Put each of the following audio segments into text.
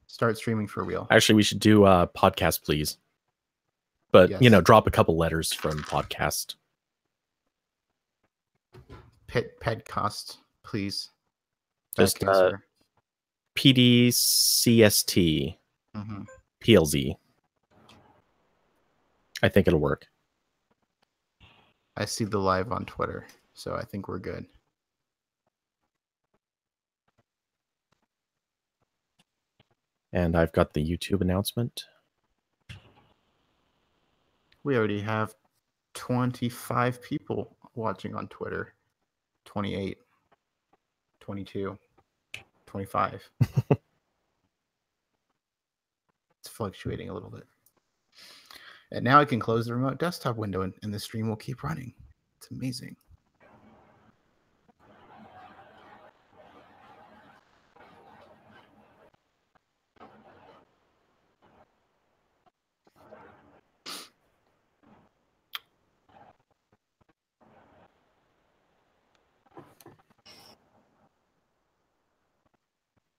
Start streaming for real. Actually, we should do a podcast, please. But, Yes. you know, drop a couple letters from podcast. Pedcast, please. Just PDCST PLZ. I think it'll work. I see the live on Twitter, so I think we're good. And I've got the YouTube announcement. We already have 25 people watching on Twitter. 28, 22, 25. It's fluctuating a little bit. And now I can close the remote desktop window and the stream will keep running. It's amazing.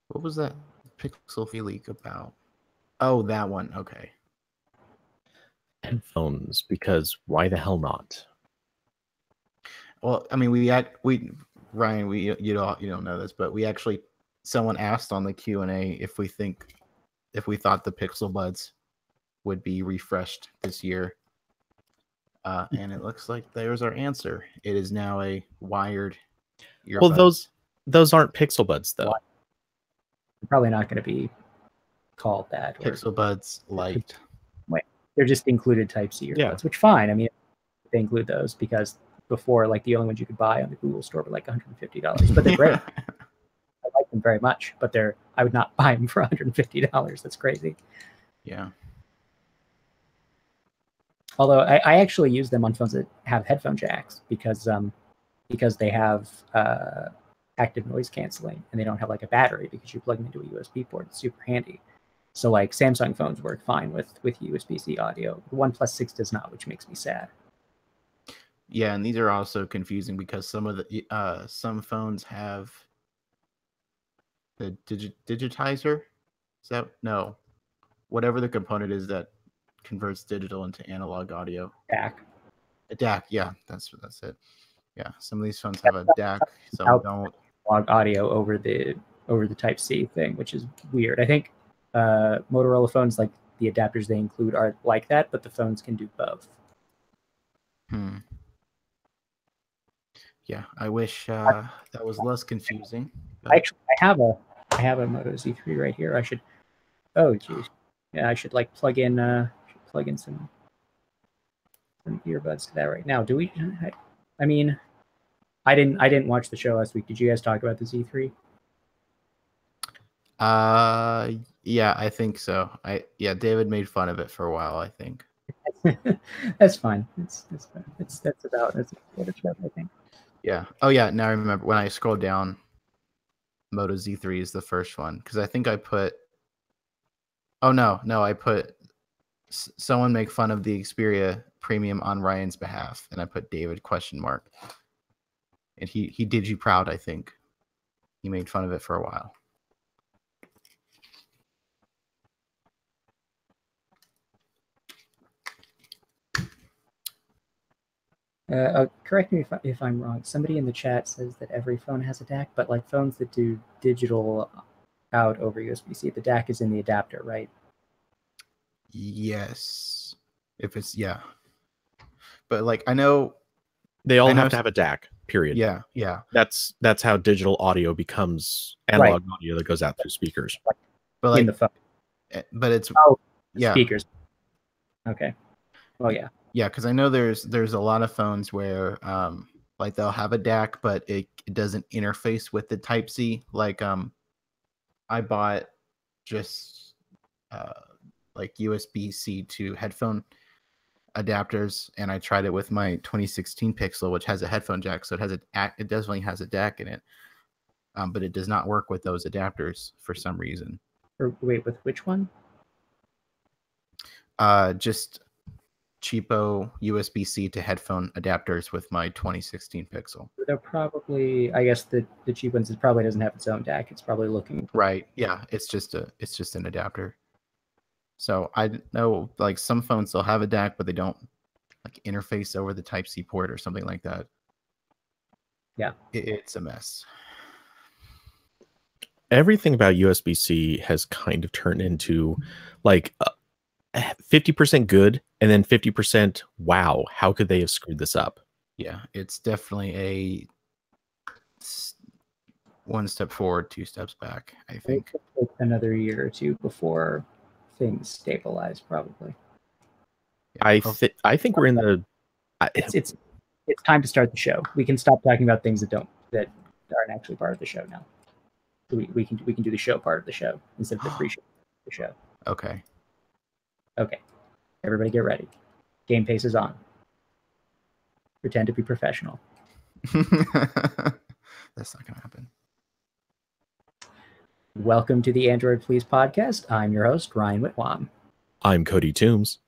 What was that Pixel leak about? Oh, that one. Okay. Headphones, because why the hell not? Well, I mean, Ryan, you don't know this, but we actually, someone asked on the Q&A if we thought the Pixel Buds would be refreshed this year. And it looks like there's our answer. It is now a wired earbud. Well, those aren't Pixel Buds, though. They're probably not going to be called that. Pixel Buds Lite. They're just included Type-C earbuds, which fine. I mean, they include those because before, like, the only ones you could buy on the Google store were like $150, but they're great. I like them very much, but I would not buy them for $150. That's crazy. Yeah. Although I actually use them on phones that have headphone jacks because they have active noise canceling and they don't have like a battery because you plug them into a USB port. It's super handy. So like Samsung phones work fine with USB-C audio. The OnePlus 6 does not, which makes me sad. Yeah, and these are also confusing because some phones have the digitizer. Is that whatever the component is that converts digital into analog audio. DAC. A DAC, yeah, that's it. Yeah, some of these phones have a DAC, some don't. Audio over the Type-C thing, which is weird. I think Motorola phones, like the adapters they include, are like that, but the phones can do both. Yeah, I wish that was less confusing. But... Actually, I have a Moto Z3 right here. I should. Oh, geez. Yeah, I should like plug in some earbuds to that right now. Do we? I mean, I didn't watch the show last week. Did you guys talk about the Z3? Yeah, I think so. David made fun of it for a while, I think. That's fine. That's fine. That's what it's about, I think. Yeah. Oh yeah, now I remember when I scrolled down, Moto Z3 is the first one because I think I put. Oh no, I put someone make fun of the Xperia Premium on Ryan's behalf, and I put David ? And he did you proud, I think. He made fun of it for a while. Correct me if I'm wrong. Somebody in the chat says that every phone has a DAC, but like phones that do digital out over USB-C, the DAC is in the adapter, right? Yes. If it's but like I know they all have to have a DAC. Period. Yeah. That's how digital audio becomes analog audio that goes out through speakers. But like in the phone. But it's speakers. Okay. Well, yeah. Yeah, because I know there's a lot of phones where like they'll have a DAC, but it doesn't interface with the Type-C. Like I bought just like USB-C to headphone adapters, and I tried it with my 2016 Pixel, which has a headphone jack, so it definitely has a DAC in it, but it does not work with those adapters for some reason. Wait, with which one? Just cheapo USB-C to headphone adapters with my 2016 Pixel. They're probably, I guess the cheap ones, it probably doesn't have its own DAC. It's probably looking right. Yeah, it's just an adapter. So I know like some phones they'll have a DAC, but they don't like interface over the Type-C port or something like that. Yeah, it's a mess. Everything about USB-C has kind of turned into like 50% good and then 50% wow, how could they have screwed this up? Yeah, it's definitely a one step forward, two steps back, I think. It could take another year or two before things stabilize, probably. I think we're in the it's time to start the show. We can stop talking about things that aren't actually part of the show now. We can do the show part of the show instead of the pre-show the show. Okay. Everybody get ready. Game pace is on. Pretend to be professional. That's not gonna happen. Welcome to the Android Please podcast. I'm your host, Ryan Whitwam. I'm Cody Toombs.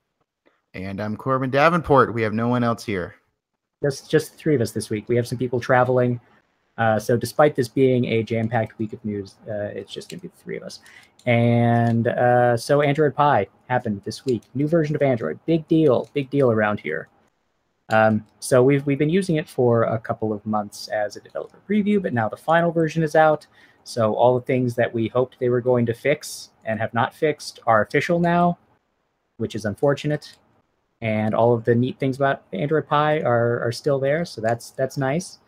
And I'm Corbin Davenport. We have no one else here. Just the three of us this week. We have some people traveling. So despite this being a jam-packed week of news, it's just going to be the three of us. And so Android Pie happened this week. New version of Android. Big deal around here. So we've been using it for a couple of months as a developer preview, but now the final version is out. So all the things that we hoped they were going to fix and have not fixed are official now, which is unfortunate. And all of the neat things about Android Pie are still there, so that's nice.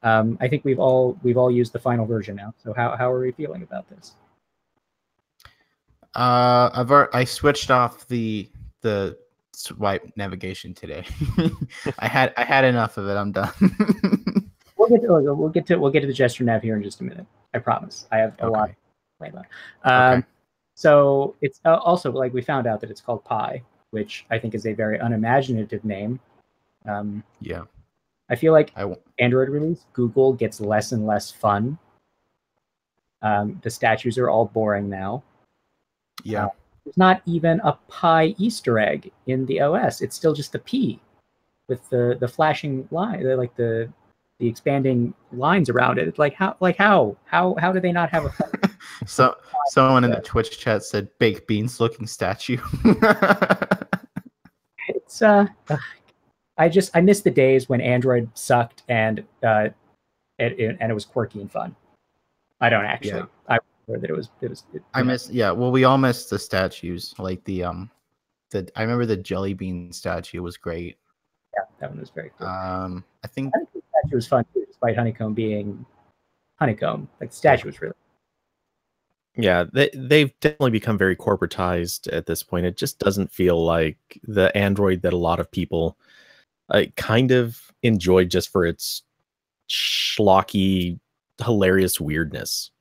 I think we've all used the final version now. So how are we feeling about this? I switched off the swipe navigation today. I had enough of it. I'm done. We'll get to the gesture nav here in just a minute. I promise. I have a lot to complain about. Okay. So it's also like we found out that it's called Pie, which I think is a very unimaginative name. Yeah. I feel like Android release, Google gets less and less fun. The statues are all boring now. Yeah. There's not even a Pi Easter egg in the OS. It's still just the P with the flashing line, like the expanding lines around it. It's like how do they not have a fun? So someone in the Twitch chat said baked beans looking statue. It's I miss the days when Android sucked and it was quirky and fun. I don't actually. Yeah. I remember that it was. I miss. Yeah. Well, we all miss the statues. Like I remember the jelly bean statue was great. Yeah, that one was very cool. I think the statue was fun too, despite Honeycomb being Honeycomb. Like the statue was really. Yeah, they've definitely become very corporatized at this point. It just doesn't feel like the Android that a lot of people kind of enjoyed just for its schlocky, hilarious weirdness.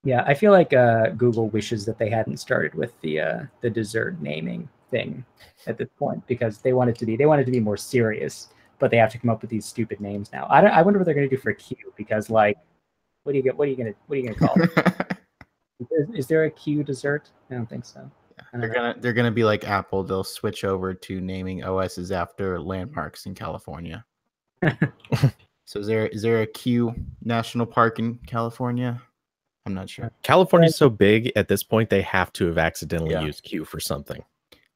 Yeah, I feel like Google wishes that they hadn't started with the dessert naming thing at this point, because they want it to be more serious, but they have to come up with these stupid names now. I wonder what they're going to do for Q, because like, what are you going to call it? Is there a Q dessert? I don't think so. Yeah. They're gonna be like Apple. They'll switch over to naming OSs after landmarks in California. So is there a Q national park in California? I'm not sure. California's so big at this point, they have to have accidentally used Q for something.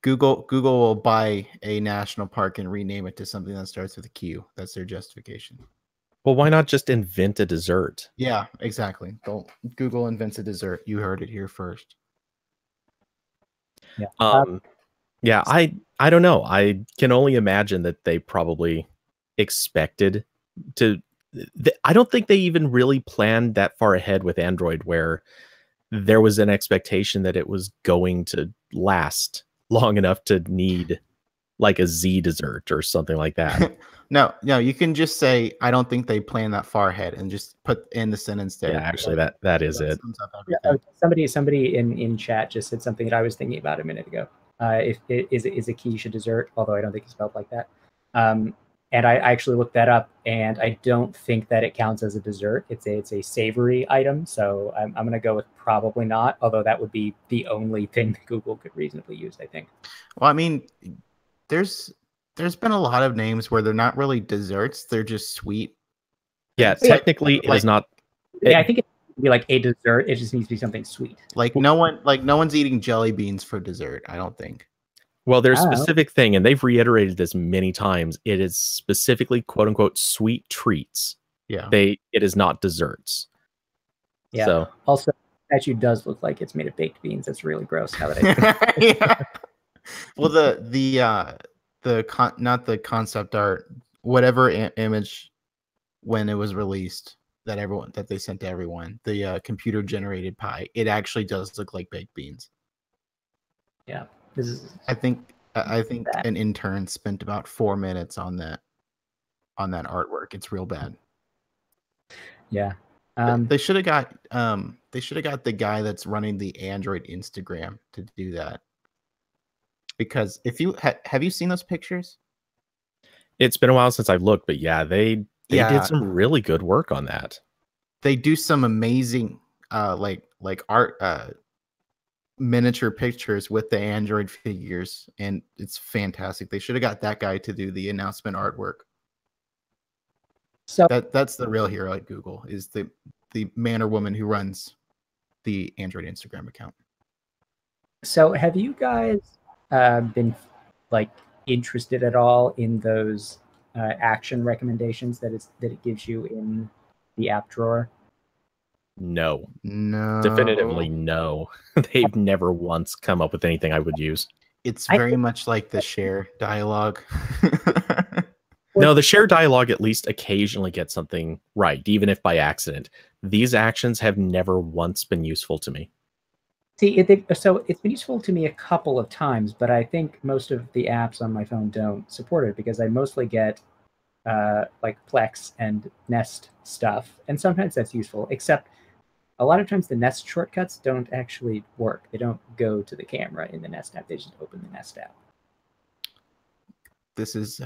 Google will buy a national park and rename it to something that starts with a Q. That's their justification. Well, why not just invent a dessert? Yeah, exactly. Google invents a dessert. You heard it here first. Yeah. Yeah, I don't know. I can only imagine that they probably expected to. I don't think they even really planned that far ahead with Android, where there was an expectation that it was going to last long enough to need like a Z dessert or something like that. No, you can just say, I don't think they planned that far ahead, and just put in the sentence there. Yeah, actually, that is it. Somebody in chat just said something that I was thinking about a minute ago. If it is a quiche a dessert, although I don't think it's spelled like that. And I actually looked that up, and I don't think that it counts as a dessert. It's a savory item, so I'm going to go with probably not, although that would be the only thing that Google could reasonably use, I think. Well, I mean, there's there's been a lot of names where they're not really desserts; they're just sweet. Yeah, technically, it is not. Yeah, I think it would be like a dessert. It just needs to be something sweet. Like no one's eating jelly beans for dessert. I don't think. Well, there's a specific thing, and they've reiterated this many times. It is specifically "quote unquote" sweet treats. Yeah, it is not desserts. Yeah. So also, statue does look like it's made of baked beans. That's really gross. Now that yeah. Well, not the concept art, whatever image when it was released that they sent to everyone, the computer generated pie, it actually does look like baked beans. Yeah, I think an intern spent about 4 minutes on that artwork. It's real bad. Yeah. They should have got the guy that's running the Android Instagram to do that. Because if you have you seen those pictures? It's been a while since I've looked, but yeah, they did some really good work on that. They do some amazing like art miniature pictures with the Android figures, and it's fantastic. They should have got that guy to do the announcement artwork. So that's the real hero at Google, is the man or woman who runs the Android Instagram account. So have you guys been like interested at all in those action recommendations that it gives you in the app drawer? No, No, definitively no. They've never once come up with anything I would use. It's very much like the share dialogue. No, the share dialogue at least occasionally gets something right, even if by accident. These actions have never once been useful to me. See, so it's been useful to me a couple of times, but I think most of the apps on my phone don't support it because I mostly get like Plex and Nest stuff, and sometimes that's useful, except a lot of times the Nest shortcuts don't actually work. They don't go to the camera in the Nest app. They just open the Nest app. This is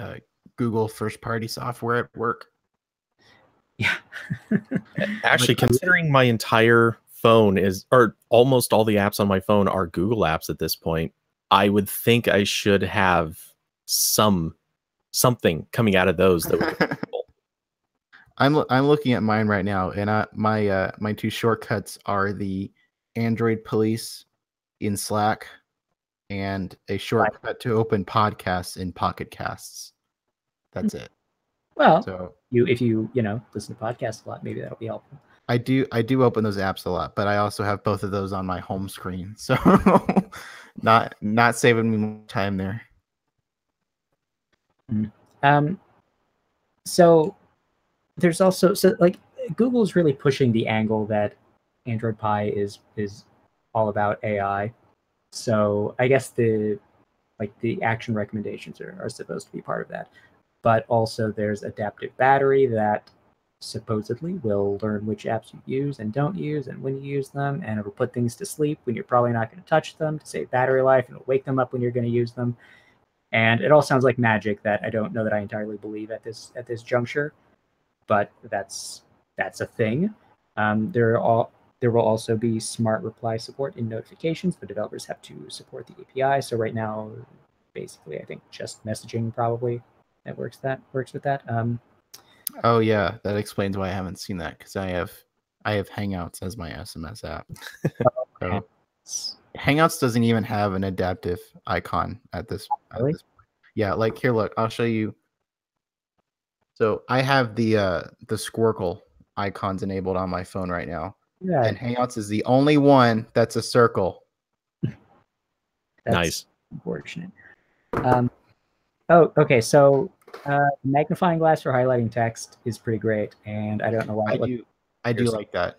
Google first-party software at work. Yeah. Actually, considering my entire phone or almost all the apps on my phone are Google apps at this point, I would think I should have something coming out of those that would be cool. I'm looking at mine right now, and my two shortcuts are the Android Police in Slack and a shortcut to open podcasts in Pocket Casts. That's it. Well, so if you listen to podcasts a lot, maybe that'll be helpful. I do open those apps a lot, but I also have both of those on my home screen, so not saving me more time there. So there's also like Google's really pushing the angle that Android Pie is all about AI. So I guess the action recommendations are supposed to be part of that. But also there's adaptive battery that supposedly will learn which apps you use and don't use and when you use them, and it'll put things to sleep when you're probably not going to touch them to save battery life, and it'll wake them up when you're going to use them. And it all sounds like magic that I don't know that I entirely believe at this juncture, but that's a thing. There will also be smart reply support in notifications, but developers have to support the API. So right now, basically, I think just messaging probably that works with that. Oh yeah, that explains why I haven't seen that, because I have Hangouts as my SMS app. So Hangouts doesn't even have an adaptive icon at this point. Yeah, like here, look, I'll show you. So I have the Squircle icons enabled on my phone right now. Yeah. And Hangouts is the only one that's a circle. That's nice. Unfortunate. Oh, okay. So magnifying glass for highlighting text is pretty great, and I don't know why. I do like that.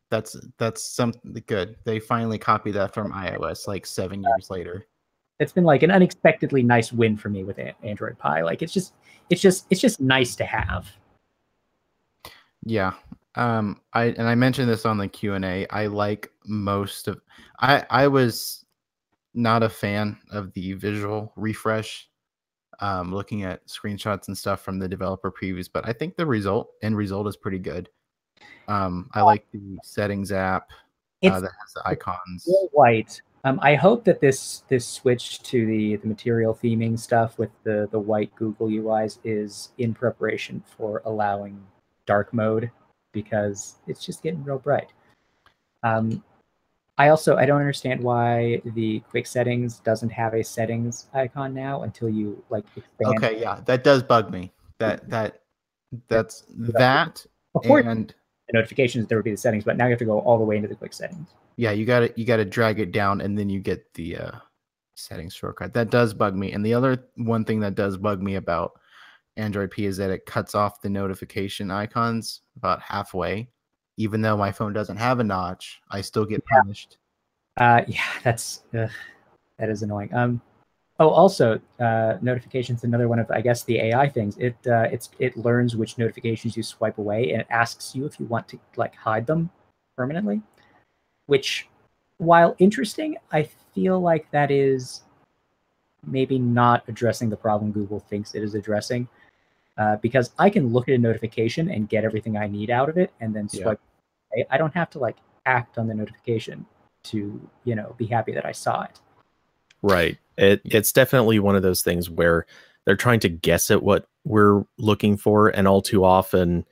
That's something good. They finally copied that from iOS like 7 years later. It's been like an unexpectedly nice win for me with Android Pie. Like it's just nice to have. Yeah. I mentioned this on the Q&A. I like most of I was not a fan of the visual refresh, looking at screenshots and stuff from the developer previews, but I think the end result is pretty good. I like the settings app that has the icons. Real white I hope that this switch to the material theming stuff with the white Google UIs is in preparation for allowing dark mode, because it's just getting real bright. I don't understand why the quick settings doesn't have a settings icon now until you like expand. Okay, yeah, that does bug me. That's that. Before And the notifications, there would be the settings, but now you have to go all the way into the quick settings. yeah, you gotta drag it down, and then you get the settings shortcut. That does bug me. And the other one thing that does bug me about Android P is that it cuts off the notification icons about halfway. Even though my phone doesn't have a notch, I still get punished. Yeah, that is annoying. Oh, also, notifications. Another one of, I guess, the AI things. It learns which notifications you swipe away, and it asks you if you want to like hide them permanently. Which, while interesting, I feel like that is maybe not addressing the problem Google thinks it is addressing. Because I can look at a notification and get everything I need out of it, and then swipe away. I don't have to like act on the notification to be happy that I saw it. Right. It's definitely one of those things where they're trying to guess at what we're looking for, and all too often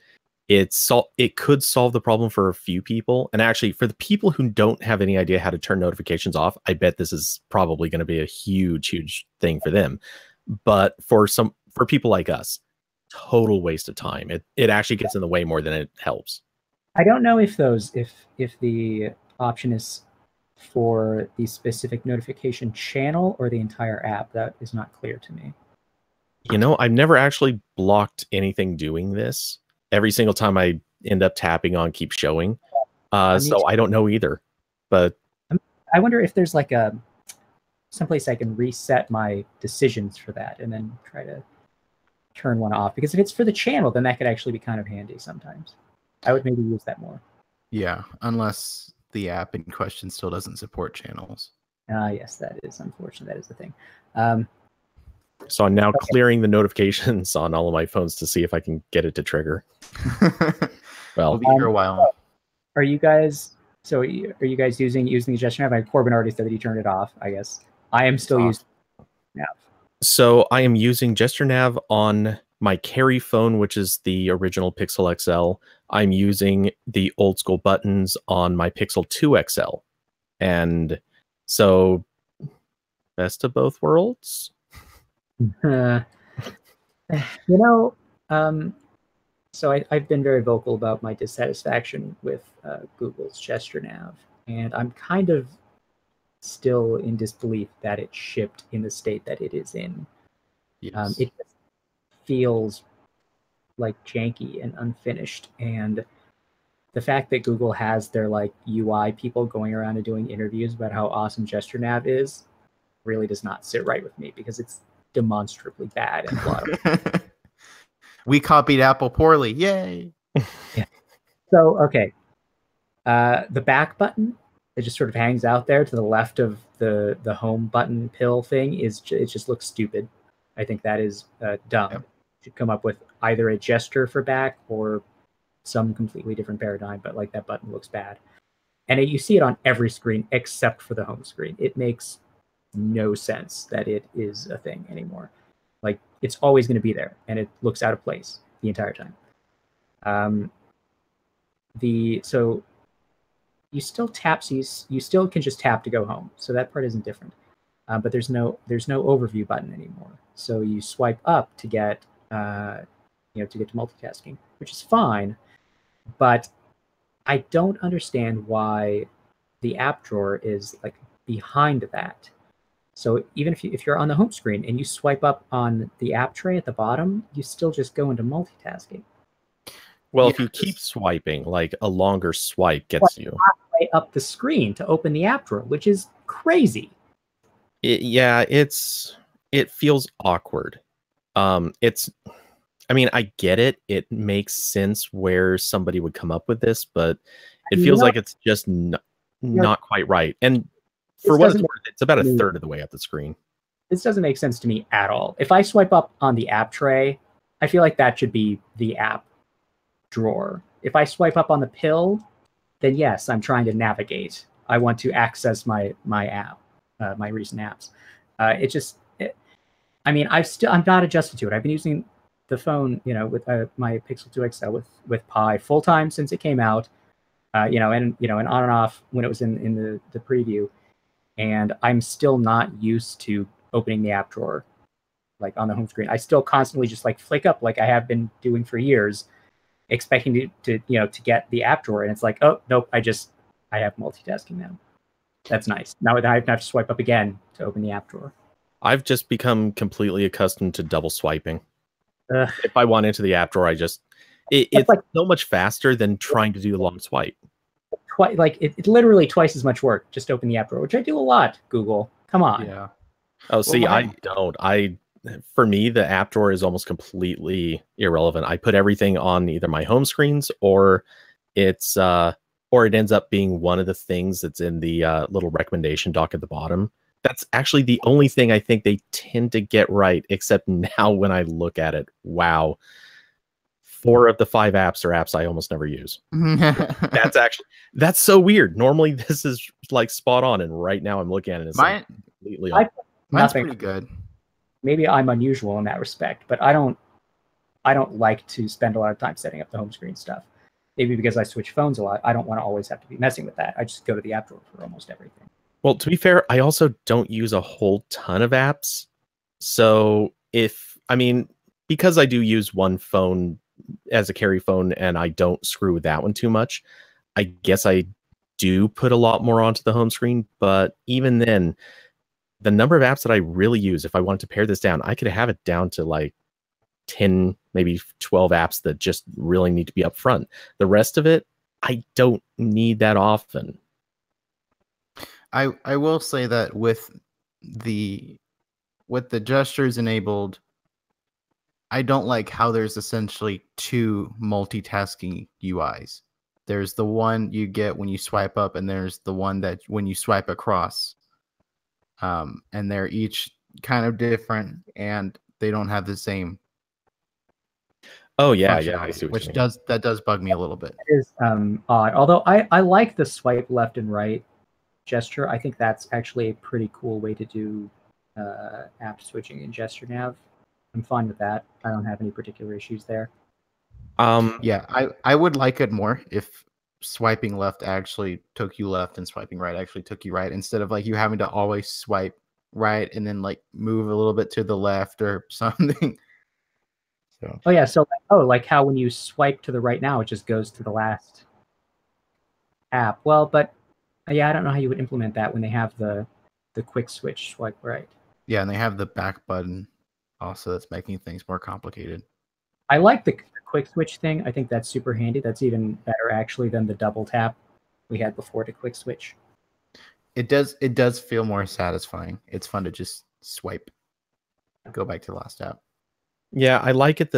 it could solve the problem for a few people. And actually, for the people who don't have any idea how to turn notifications off, I bet this is probably going to be a huge thing for them. But for people like us, total waste of time. It actually gets in the way more than it helps. I don't know if the option is for the specific notification channel or the entire app. That is not clear to me. I've never actually blocked anything doing this. Every single time I end up tapping on keep showing. So I don't know either. But I wonder if there's like someplace I can reset my decisions for that and then try to turn one off. Because if it's for the channel, then that could actually be kind of handy sometimes. I would maybe use that more. Yeah, unless the app in question still doesn't support channels. Yes, that is unfortunate. That is the thing. So I'm now clearing the notifications on all of my phones to see if I can get it to trigger. Well, we'll be here a while. Are you guys using the gesture nav? Corbin already said that he turned it off, I guess. I am still using nav. So I am using gesture nav on my Carry phone, which is the original Pixel XL. I'm using the old school buttons on my Pixel 2 XL. And so best of both worlds. So I've been very vocal about my dissatisfaction with Google's gesture nav, and I'm kind of still in disbelief that it shipped in the state that it is in. Yes. It just feels like janky and unfinished, and the fact that Google has their like UI people going around and doing interviews about how awesome gesture nav is really does not sit right with me, because it's demonstrably bad in a lot of We copied Apple poorly. Yay. Yeah. So okay. The back button, it just sort of hangs out there to the left of the home button pill thing, it just looks stupid. I think that is dumb. Yep. Should come up with either a gesture for back or some completely different paradigm, but like that button looks bad. And you see it on every screen except for the home screen. It makes no sense that it is a thing anymore. Like, it's always going to be there, and it looks out of place the entire time. So you still tap, so you still can just tap to go home. So that part isn't different. But there's no overview button anymore. So you swipe up to get to multitasking, which is fine. But I don't understand why the app drawer is like behind that. So even if you're on the home screen and you swipe up on the app tray at the bottom, you still just go into multitasking. Well, if you keep swiping, like a longer swipe gets you halfway up the screen to open the app drawer, which is crazy. It feels awkward. I mean, I get it. It makes sense where somebody would come up with this, but it feels like it's just not quite right. And for what it's worth, it's about a third of the way up the screen. This doesn't make sense to me at all. If I swipe up on the app tray, I feel like that should be the app drawer. If I swipe up on the pill, then yes, I'm trying to navigate I want to access my app, my recent apps. I mean, I'm not adjusted to it. I've been using the phone, with my Pixel 2 XL with Pi full time since it came out, and on and off when it was in the preview, and I'm still not used to opening the app drawer like on the home screen. I still constantly just like flick up like I have been doing for years, expecting to get the app drawer, and it's like, oh nope, I have multitasking now. That's nice. Now I have to swipe up again to open the app drawer. I've just become completely accustomed to double swiping. Ugh. If I want into the app drawer, it's like, so much faster than trying to do the long swipe. It's literally twice as much work just to open the app drawer, which I do a lot. Google, come on. Yeah. Oh, see, I don't. For me, the app drawer is almost completely irrelevant. I put everything on either my home screens or it ends up being one of the things that's in the little recommendation dock at the bottom. That's actually the only thing I think they tend to get right, except now when I look at it, wow. 4 of the 5 apps are apps I almost never use. That's so weird. Normally this is like spot on, and right now I'm looking at it and it's completely off. Mine's pretty good. Maybe I'm unusual in that respect, but I don't like to spend a lot of time setting up the home screen stuff. Maybe because I switch phones a lot, I don't want to always have to be messing with that. I just go to the app drawer for almost everything. Well, to be fair, I also don't use a whole ton of apps. So because I do use one phone as a carry phone and I don't screw with that one too much, I guess I do put a lot more onto the home screen. But even then, the number of apps that I really use, if I wanted to pare this down, I could have it down to like 10, maybe 12 apps that just really need to be up front. The rest of it, I don't need that often. I will say that with the gestures enabled, I don't like how there's essentially 2 multitasking UIs. There's the one you get when you swipe up, and there's the one that when you swipe across. And they're each kind of different, and they don't have the same. Oh yeah, I see what which does bug me a little bit. It is odd. Although I like the swipe left and right gesture. I think that's actually a pretty cool way to do app switching in gesture nav. I'm fine with that. I don't have any particular issues there. Yeah, I would like it more if swiping left actually took you left and swiping right actually took you right, instead of like you having to always swipe right and then like move a little bit to the left or something. So. Oh yeah, so like how when you swipe to the right now, it just goes to the last app. Well, but yeah, I don't know how you would implement that when they have the quick switch swipe right. Yeah, and they have the back button also. That's making things more complicated. I like the quick switch thing. I think that's super handy. That's even better actually than the double tap we had before to quick switch. It does feel more satisfying. It's fun to just swipe, go back to the last app. Yeah, I like it.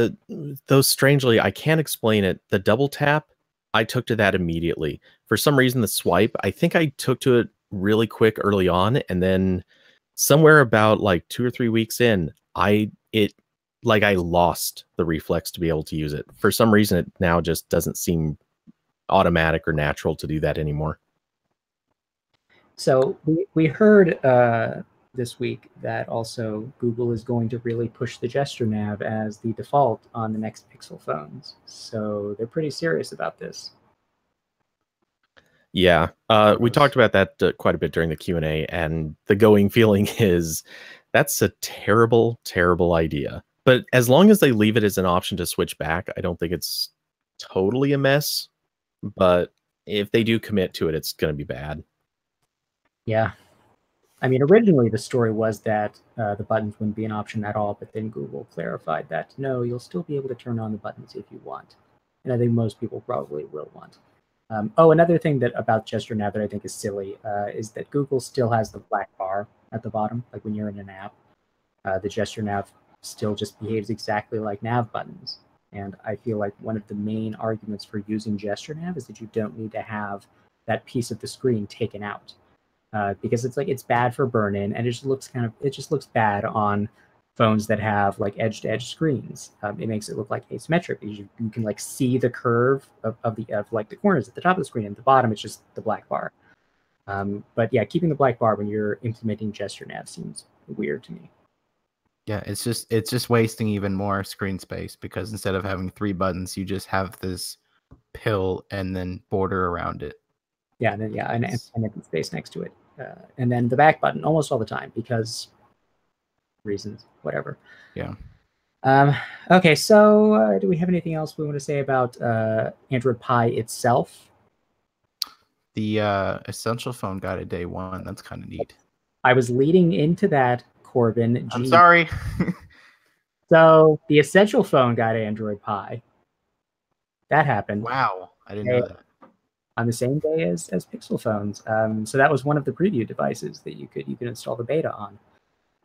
Though strangely, I can't explain it. The double tap, I took to that immediately. For some reason, the swipe, I think I took to it really quick early on, and then somewhere about like 2 or 3 weeks in, I lost the reflex to be able to use it. For some reason, it now just doesn't seem automatic or natural to do that anymore. So we heard this week that also Google is going to really push the gesture nav as the default on the next Pixel phones. So they're pretty serious about this. Yeah, we talked about that quite a bit during the Q&A, and the going feeling is that's a terrible, terrible idea. But as long as they leave it as an option to switch back, I don't think it's totally a mess. But if they do commit to it, it's going to be bad. Yeah. I mean, originally the story was that the buttons wouldn't be an option at all, but then Google clarified that, no, you'll still be able to turn on the buttons if you want. And I think most people probably will want. Another thing about gesture nav that I think is silly is that Google still has the black bar at the bottom. Like when you're in an app, the gesture nav still just behaves exactly like nav buttons. And I feel like one of the main arguments for using gesture nav is that you don't need to have that piece of the screen taken out. Because it's bad for burn-in, and it just looks bad on phones that have like edge-to-edge screens. It makes it look like asymmetric. You can like see the curve of the corners at the top of the screen, and at the bottom it's just the black bar. But yeah, keeping the black bar when you're implementing gesture nav seems weird to me. Yeah, it's just wasting even more screen space because instead of having 3 buttons, you just have this pill and then border around it. Yeah, and then and empty space next to it, and then the back button almost all the time because reasons, whatever. Yeah. Okay, so do we have anything else we want to say about Android Pie itself? The Essential phone got it day 1. That's kind of neat. I was leading into that, Corbin. I'm sorry. So the Essential phone got Android Pie. That happened. Wow, I didn't know that. On the same day as Pixel phones. So that was one of the preview devices that you could install the beta on.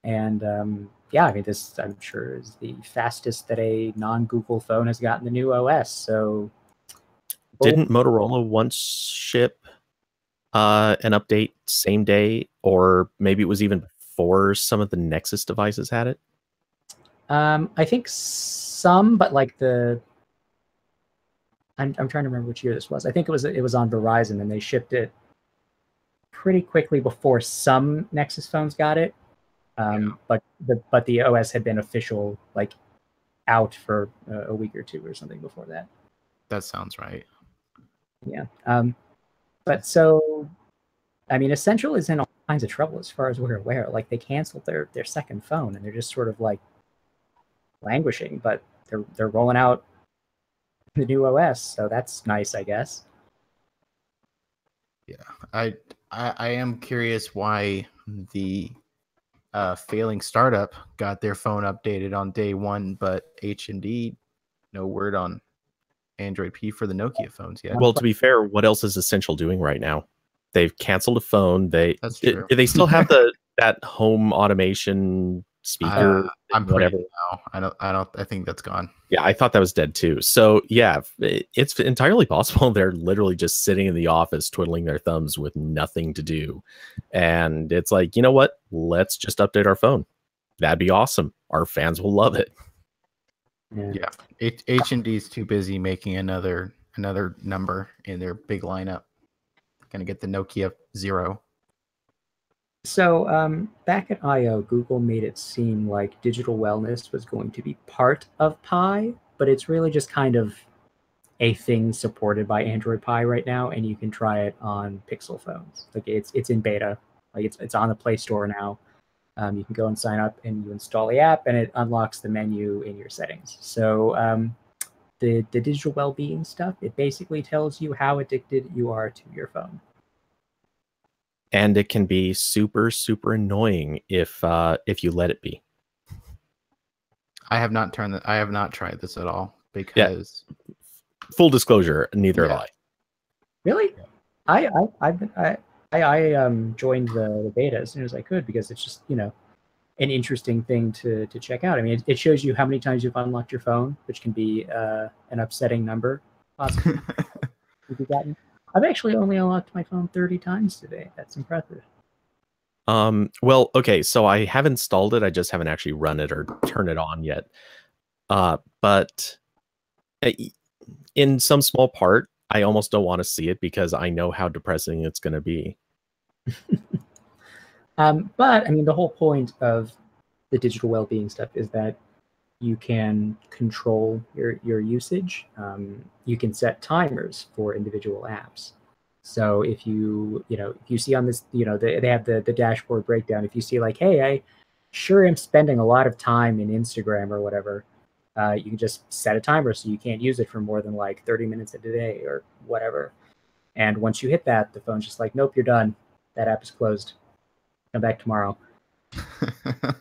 And yeah, I mean, this I'm sure is the fastest that a non-Google phone has gotten the new OS. So didn't Motorola once ship an update same day, or maybe it was even before some of the Nexus devices had it? I think some, but like I'm trying to remember which year this was. I think it was on Verizon, and they shipped it pretty quickly before some Nexus phones got it. But the OS had been official, like, out for a week or 2 or something before that. That sounds right. Yeah. But so, I mean, Essential is in all kinds of trouble as far as we're aware. Like, they canceled their second phone, and they're just sort of like languishing. But they're rolling out the new OS, so that's nice, I guess. Yeah, I am curious why the failing startup got their phone updated on day 1, but HMD, no word on Android P for the Nokia phones yet. Well, to be fair, what else is Essential doing right now? They've canceled a phone. That's true. Do they still have that home automation speaker? I'm whatever. No, I think that's gone. Yeah, I thought that was dead too. So yeah, it's entirely possible they're literally just sitting in the office twiddling their thumbs with nothing to do. And it's like, you know what? Let's just update our phone. That'd be awesome. Our fans will love it. Yeah. HMD is too busy making another number in their big lineup. Gonna get the Nokia 0. So back at I/O, Google made it seem like digital wellness was going to be part of Pi, but it's really just kind of a thing supported by Android Pie right now, and you can try it on Pixel phones. Like, it's in beta, like it's on the Play Store now. You can go and sign up, and you install the app, and it unlocks the menu in your settings. So the digital well-being stuff, it basically tells you how addicted you are to your phone. And it can be super, super annoying if you let it be. I have not tried this at all because full disclosure, neither have I. Really? Yeah. I joined the beta as soon as I could because it's just, an interesting thing to check out. I mean, it shows you how many times you've unlocked your phone, which can be an upsetting number, possibly. You've gotten. I've actually only unlocked my phone 30 times today. That's impressive. Well, okay, so I have installed it. I just haven't actually run it or turned it on yet. But in some small part, I almost don't want to see it because I know how depressing it's going to be. But I mean, the whole point of the digital well-being stuff is that you can control your usage. You can set timers for individual apps. So if you see on this, they have the dashboard breakdown. If you see like, hey, I sure am spending a lot of time in Instagram or whatever, you can just set a timer so you can't use it for more than like 30 minutes a day or whatever. And once you hit that, the phone's just like, nope, you're done. That app is closed. Come back tomorrow.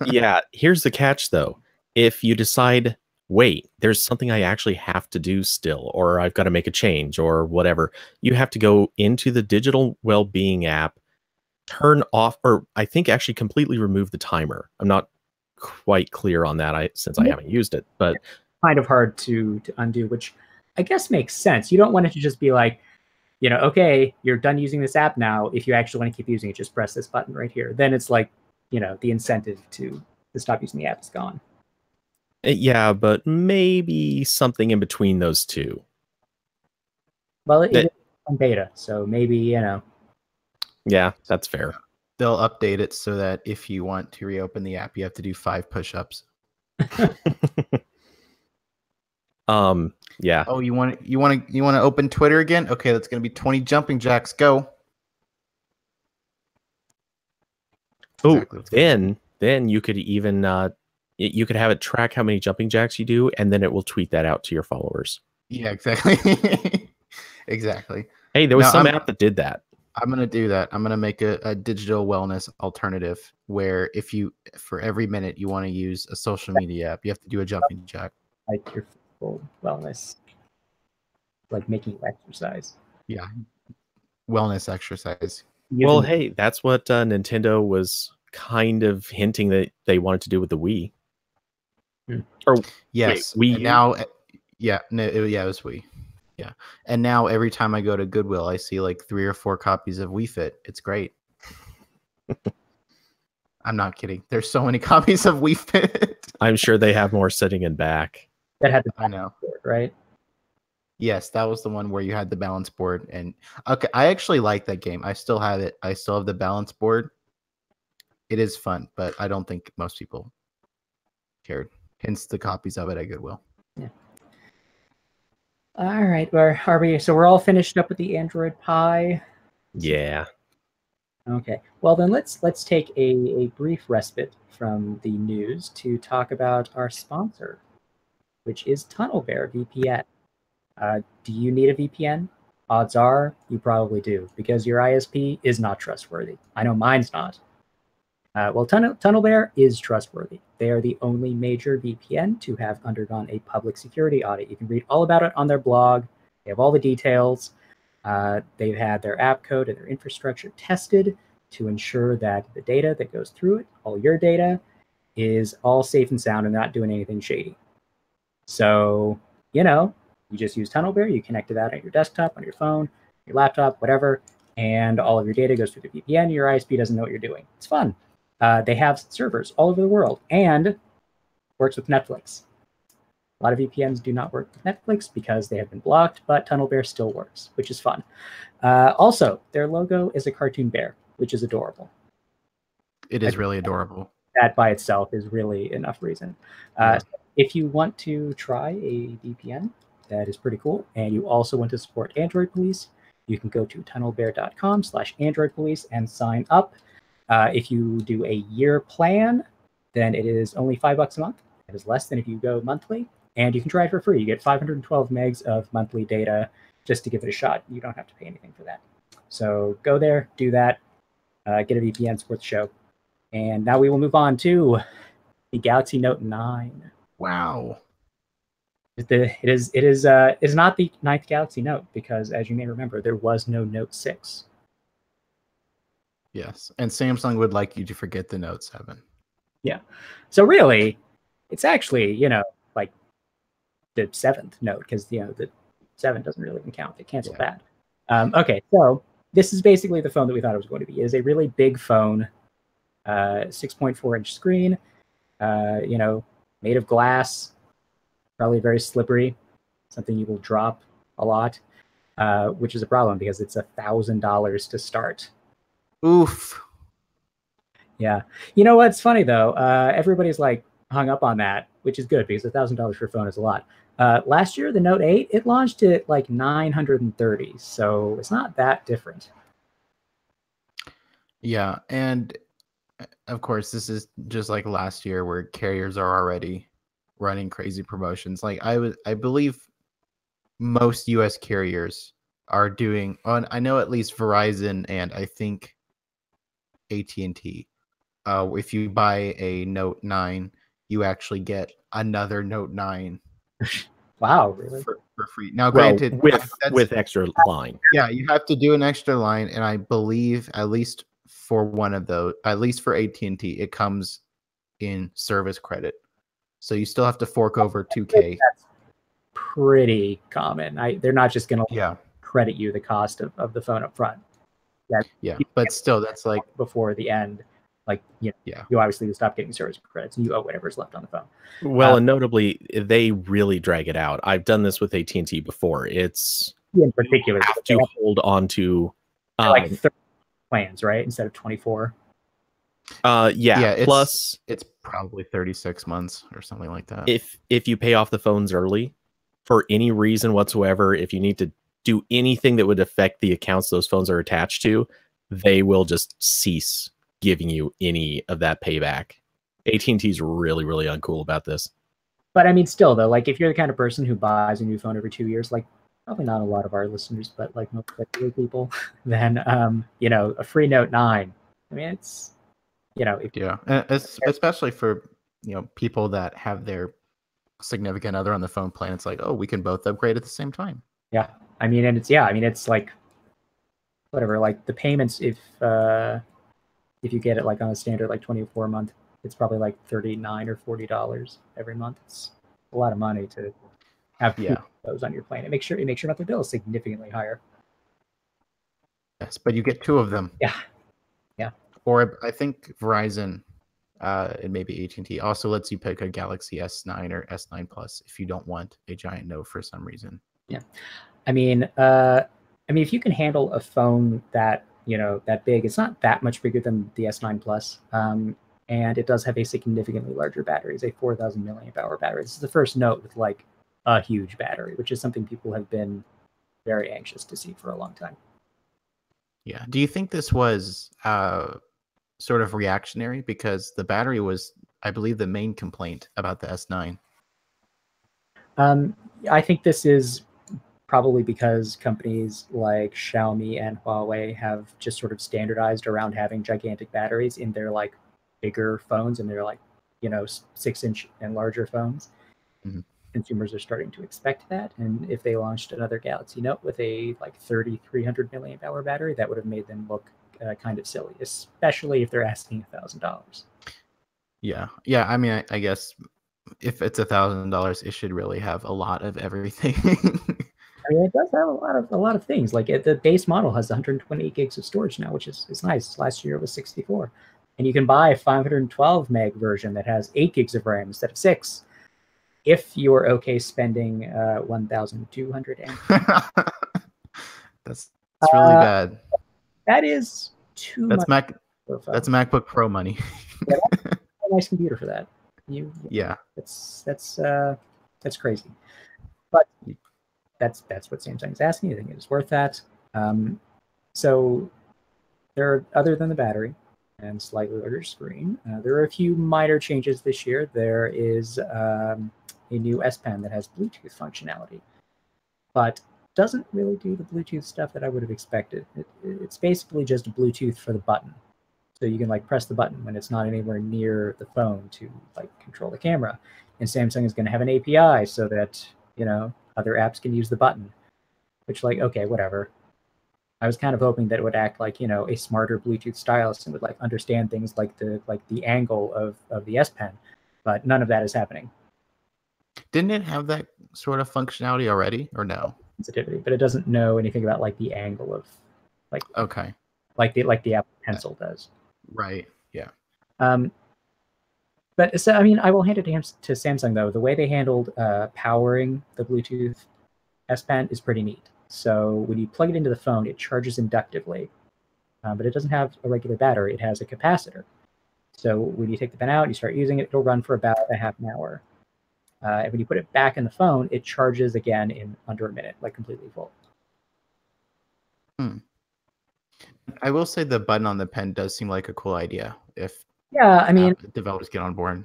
Yeah, here's the catch though. If you decide, wait, there's something I actually have to do still, or I've got to make a change or whatever, you have to go into the digital well-being app, turn off, or I think actually completely remove the timer. I'm not quite clear on that since I haven't used it, but it's kind of hard to undo, which I guess makes sense. You don't want it to just be like, okay, you're done using this app now. If you actually want to keep using it, just press this button right here. Then it's like, the incentive to stop using the app is gone. Yeah, but maybe something in between those two. Well, it's on beta, so maybe, Yeah, that's fair. They'll update it so that if you want to reopen the app, you have to do 5 push-ups. Yeah. Oh, you want to open Twitter again? Okay, that's going to be 20 jumping jacks. Go. Oh, Exactly then you could even you could have it track how many jumping jacks you do, and then it will tweet that out to your followers. Yeah, exactly. Exactly. Hey, there was some app that did that. I'm gonna do that. I'm gonna make a digital wellness alternative where if you, for every minute you want to use a social media app, you have to do a jumping jack. Like your physical wellness, like making you exercise. Yeah, wellness exercise. Well, hey, that's what Nintendo was kind of hinting that they wanted to do with the Wii. Or yes, wait, Wii and now, yeah, no, it was Wii. Yeah, and now every time I go to Goodwill, I see like 3 or 4 copies of Wii Fit. It's great. I'm not kidding. There's so many copies of Wii Fit. I'm sure they have more sitting in back. That had the I know, board, right? Yes, that was the one where you had the balance board, and okay, I actually like that game. I still have it. I still have the balance board. It is fun, but I don't think most people cared. Hence the copies of it at Goodwill. Yeah. All right, are we? So we're all finished up with the Android Pie. Yeah. Okay. Well, then let's take a brief respite from the news to talk about our sponsor, which is TunnelBear VPN. Do you need a VPN? Odds are you probably do, because your ISP is not trustworthy. I know mine's not. Well, TunnelBear is trustworthy. They are the only major VPN to have undergone a public security audit. You can read all about it on their blog. They have all the details. They've had their app code and their infrastructure tested to ensure that the data that goes through it, all your data, is all safe and sound and not doing anything shady. So, you just use TunnelBear. You connect to that on your desktop, on your phone, your laptop, whatever, and all of your data goes through the VPN. Your ISP doesn't know what you're doing. It's fun. They have servers all over the world and works with Netflix. A lot of VPNs do not work with Netflix because they have been blocked, but TunnelBear still works, which is fun. Also, their logo is a cartoon bear, which is adorable. It is really adorable. That by itself is really enough reason. So if you want to try a VPN, that is pretty cool, and you also want to support Android Police, you can go to tunnelbear.com/Android Police and sign up. If you do a year plan, then it is only $5 a month. It is less than if you go monthly, and you can try it for free. You get 512 megs of monthly data just to give it a shot. You don't have to pay anything for that. So go there, do that, get a VPN, support the show. And now we will move on to the Galaxy Note 9. Wow. It is not the 9th Galaxy Note because, as you may remember, there was no Note 6. Yes, and Samsung would like you to forget the Note 7. Yeah. So really, it's actually, like the 7th Note, because, the 7 doesn't really even count. They canceled that. Okay, so this is basically the phone that we thought it was going to be. It is a really big phone, 6.4-inch screen, made of glass, probably very slippery, something you will drop a lot, which is a problem because it's $1,000 to start. Oof. Yeah. You know what's funny though? Everybody's like hung up on that, which is good because $1,000 for a phone is a lot. Last year, the Note 8, it launched at like $930, so it's not that different. Yeah, and of course, this is just like last year where carriers are already running crazy promotions. Like I believe most U.S. carriers are doing. I know at least Verizon and I think AT&T. If you buy a Note 9, you actually get another Note 9. Wow, really? For free. Now, granted, with extra line. Yeah, you have to do an extra line, and I believe at least for one of those, at least for AT&T, it comes in service credit. So you still have to fork over $2K. That's pretty common. They're not just going to credit you the cost of the phone up front. Yeah, but still, that's like before the end. Like, you obviously stop getting service credits and you owe whatever's left on the phone. Well, and notably, they really drag it out. I've done this with AT&T before. It's in particular, you have to hold on to like plans, right? Instead of 24. Yeah. it's, Plus, it's probably 36 months or something like that. if you pay off the phones early for any reason whatsoever, if you need to do anything that would affect the accounts those phones are attached to, they will just cease giving you any of that payback. AT&T is really, really uncool about this. But I mean, still though, like if you're the kind of person who buys a new phone every 2 years, like probably not a lot of our listeners, but like most regular people, then you know, a free Note 9. I mean, it's, you know, if, Yeah, and especially for, you know, people that have their significant other on the phone plan. It's like, oh, we can both upgrade at the same time. yeah. I mean, and it's, yeah, I mean, it's like whatever, like the payments, if you get it like on a standard like 24 month, it's probably like $39 or $40 every month. It's a lot of money to have two Yeah. of those on your plan. It makes sure monthly bill is significantly higher. Yes, but you get two of them. Yeah. Yeah. Or I think Verizon, and maybe AT&T also lets you pick a Galaxy S9 or S9 Plus if you don't want a giant Note for some reason. Yeah. I mean, if you can handle a phone that, you know, that big, it's not that much bigger than the S9 Plus. And it does have a significantly larger battery. It's a 4,000 milliamp hour battery. This is the first Note with like a huge battery, which is something people have been very anxious to see for a long time. Yeah. Do you think this was sort of reactionary? Because the battery was, I believe, the main complaint about the S9. I think this is probably because companies like Xiaomi and Huawei have just sort of standardized around having gigantic batteries in their like bigger phones and their like, you know, 6-inch and larger phones. Mm-hmm. Consumers are starting to expect that, and if they launched another Galaxy Note with a like 3,300 milliamp hour battery, that would have made them look kind of silly, especially if they're asking $1,000. Yeah. I mean, I guess if it's $1,000, it should really have a lot of everything. I mean, it does have a lot of things. Like the base model has 128 gigs of storage now, which is nice. Last year it was 64, and you can buy a 512 meg version that has 8 gigs of RAM instead of 6. If you're okay spending 1,200. That's really bad. That is too much. That's MacBook Pro money. Yeah, that's a nice computer for that. Yeah. That's crazy. But that's what Samsung's asking. I think it is worth that. So there are, other than the battery and slightly larger screen, there are a few minor changes this year. There is a new S Pen that has Bluetooth functionality, but doesn't really do the Bluetooth stuff that I would have expected. It's basically just Bluetooth for the button. So you can like press the button when it's not anywhere near the phone to like control the camera. And Samsung is going to have an API so that, you know, other apps can use the button, which like, okay, whatever. I was kind of hoping that it would act like, you know, a smarter Bluetooth stylus and would like understand things like the angle of the S Pen, but none of that is happening. Didn't it have that sort of functionality already, or no? Sensitivity, but it doesn't know anything about like the angle of, like, okay, like the Apple Pencil does. Right. Yeah. But so I mean, I will hand it to Samsung though. The way they handled powering the Bluetooth S Pen is pretty neat. So when you plug it into the phone, it charges inductively, but it doesn't have a regular battery. It has a capacitor. So when you take the pen out, you start using it, it'll run for about a half an hour. And when you put it back in the phone, it charges again in under a minute, like completely full. I will say the button on the pen does seem like a cool idea. If I mean, developers get on board.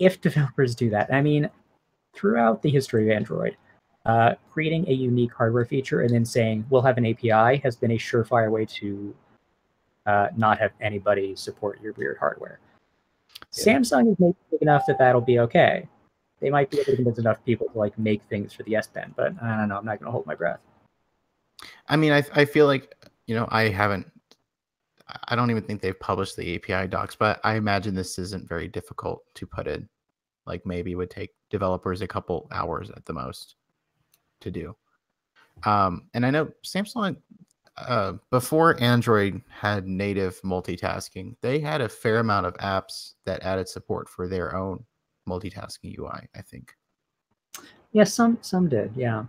If developers do that, I mean, throughout the history of Android, creating a unique hardware feature and then saying we'll have an API has been a surefire way to not have anybody support your weird hardware. Yeah. Samsung is maybe big enough that that'll be okay. They might be able to convince enough people to like make things for the S Pen, but I don't know. I'm not going to hold my breath. I mean, I feel like, you know, I don't even think they've published the API docs, but I imagine this isn't very difficult to put in. Like maybe it would take developers a couple hours at the most to do. And I know Samsung, before Android had native multitasking, they had a fair amount of apps that added support for their own multitasking UI, I think. Yeah, some did, yeah.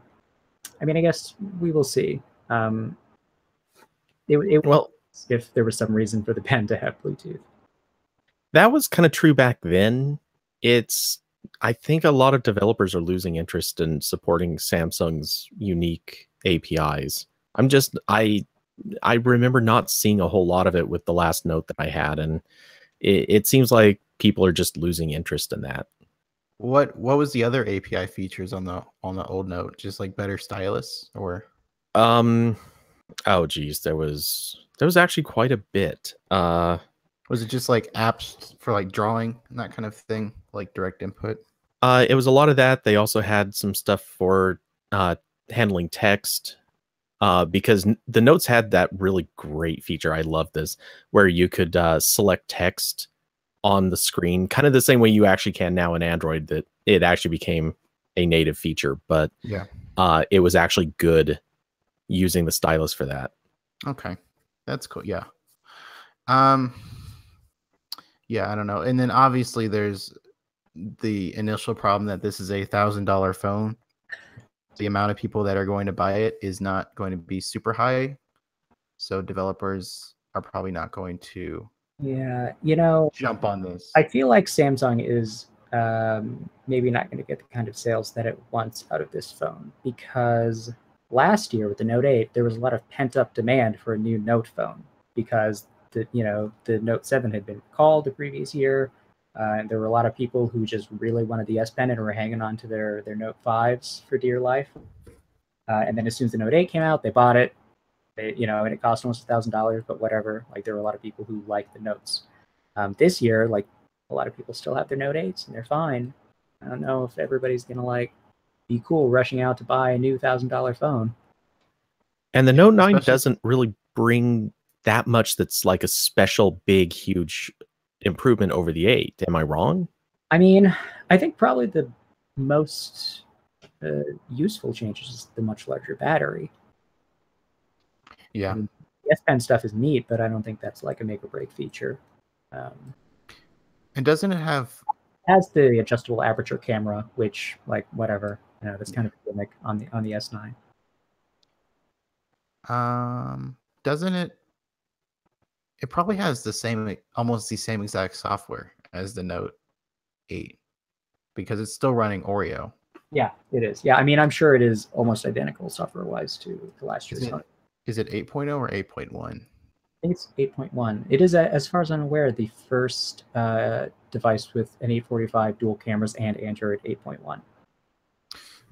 I mean, I guess we will see. Well, if there was some reason for the pen to have Bluetooth. That was kind of true back then. I think a lot of developers are losing interest in supporting Samsung's unique APIs. I remember not seeing a whole lot of it with the last Note that I had, and it seems like people are just losing interest in that. What was the other API features on the old Note? Just like better stylus, or oh geez, there was actually quite a bit. was it just like apps for like drawing and that kind of thing, like direct input? It was a lot of that. They also had some stuff for handling text, because the Notes had that really great feature. I love this, where you could select text on the screen, kind of the same way you actually can now in Android. That it actually became a native feature, but yeah, it was actually good using the stylus for that. Okay, that's cool. Yeah. Yeah, I don't know. And then obviously there's the initial problem that this is a $1,000 phone. The amount of people that are going to buy it is not going to be super high. So developers are probably not going to jump on this. I feel like Samsung is maybe not going to get the kind of sales that it wants out of this phone, because last year with the Note 8, there was a lot of pent-up demand for a new Note phone, because the Note 7 had been recalled the previous year. And there were a lot of people who just really wanted the S Pen and were hanging on to their Note 5s for dear life. And then as soon as the Note 8 came out, they bought it. And it cost almost $1,000, but whatever. Like, there were a lot of people who liked the Notes. This year, like, a lot of people still have their Note 8s and they're fine. I don't know if everybody's gonna like be cool rushing out to buy a new $1,000 phone. And the Note 9 doesn't really bring that much that's like a special big huge improvement over the 8. Am I wrong? I mean, I think probably the most useful change is the much larger battery. Yeah. I mean, the S Pen stuff is neat, but I don't think that's like a make or break feature. And doesn't it have... It has the adjustable aperture camera, which, like, whatever. That's kind of a gimmick on the S9. Doesn't it? It probably has the same, almost the same exact software as the Note 8, because it's still running Oreo. Yeah, it is. Yeah, I mean, I'm sure it is almost identical software-wise to the last year's phone. Is it 8.0 or 8.1? I think it's 8.1. It is, as far as I'm aware, the first device with an 845 dual cameras and Android 8.1.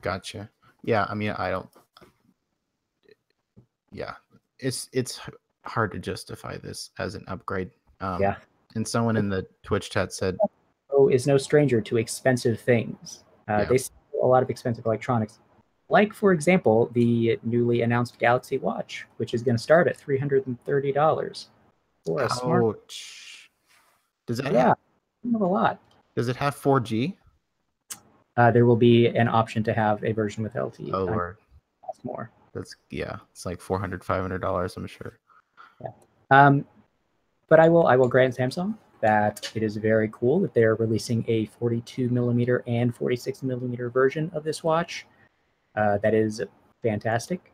Gotcha. Yeah, I mean, I don't... Yeah, it's hard to justify this as an upgrade. Yeah. And someone in the Twitch chat said, is no stranger to expensive things. They sell a lot of expensive electronics, like, for example, the newly announced Galaxy Watch, which is going to start at $330 for a smart. Does it? Yeah, a lot. Does it have 4G? There will be an option to have a version with LTE. Oh Lord, that's more. It's like $400, $500, I'm sure. Yeah. But I will grant Samsung that it is very cool that they're releasing a 42mm and 46mm version of this watch. That is fantastic.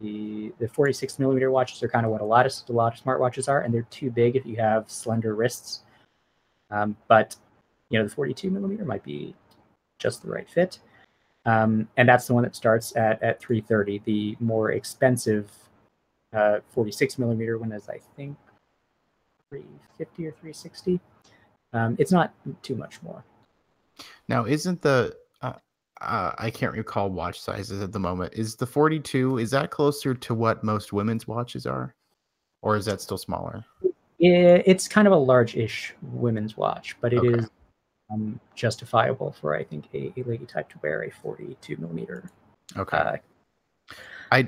The 46mm watches are kind of what a lot of smartwatches are, and they're too big if you have slender wrists. But the 42mm might be just the right fit. And that's the one that starts at $330. The more expensive 46mm one is, I think, $350 or $360. It's not too much more. Now, isn't the I can't recall watch sizes at the moment. Is the 42, is that closer to what most women's watches are, or is that still smaller? It's kind of a large-ish women's watch, but it is justifiable for, I think, a lady type to wear a 42mm. Okay. I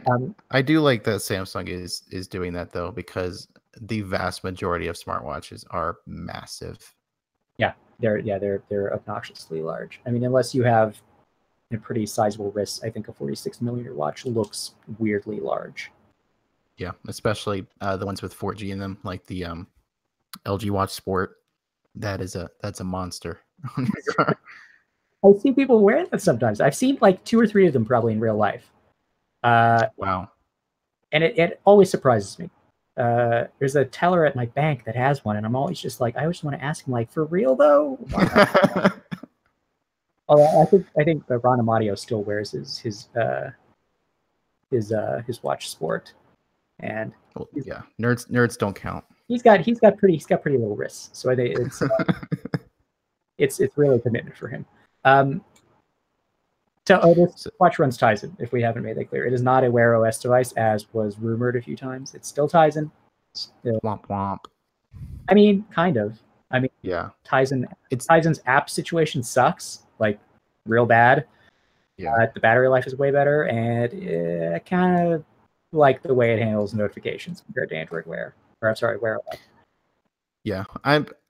do like that Samsung is doing that, though, because the vast majority of smartwatches are massive. Yeah, they're obnoxiously large. I mean, unless you have a pretty sizable wrist, I think a 46mm watch looks weirdly large. Yeah, especially the ones with 4G in them, like the LG Watch Sport. That's a monster. I see people wearing that sometimes. I've seen like 2 or 3 of them probably in real life. Wow. And it always surprises me. there's a teller at my bank that has one, and I'm always just like, I always want to ask him, like, for real though. Although I think Ron Amadio still wears his watch sport, and well, yeah, nerds don't count. he's got pretty little wrists, so I think it's really a commitment for him. This watch runs Tizen, if we haven't made that clear. It is not a Wear OS device, as was rumored a few times. It's still Tizen. Womp womp. I mean, kind of. I mean, yeah. Tizen's app situation sucks, like real bad. Yeah. The battery life is way better, and I kind of like the way it handles notifications compared to Android Wear. Or I'm sorry, Wear OS. Yeah,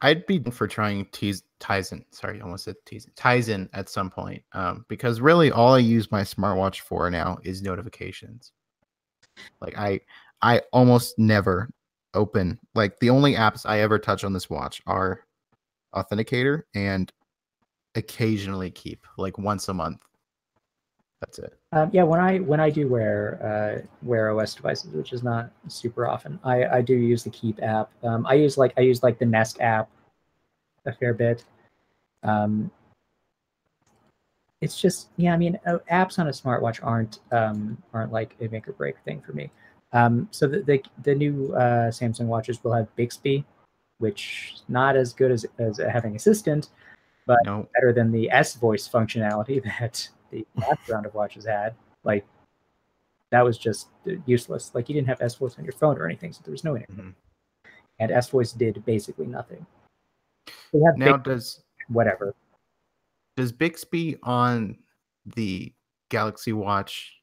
I'd be for trying Tizen. Sorry, I almost said Tizen at some point. Because really all I use my smartwatch for now is notifications. Like I almost never open, like the only apps I ever touch on this watch are Authenticator and occasionally Keep, like once a month. That's it. Yeah, when I do wear OS devices, which is not super often, I do use the Keep app. I use the Nest app a fair bit. It's just, yeah, I mean, apps on a smartwatch aren't like a make or break thing for me. So the new Samsung watches will have Bixby, which is not as good as having Assistant, but better than the S voice functionality that the last round of watches had. Like, that was just useless. Like, you didn't have S voice on your phone or anything, so there was no internet. Mm-hmm. And S voice did basically nothing. They have now whatever. Does Bixby on the Galaxy Watch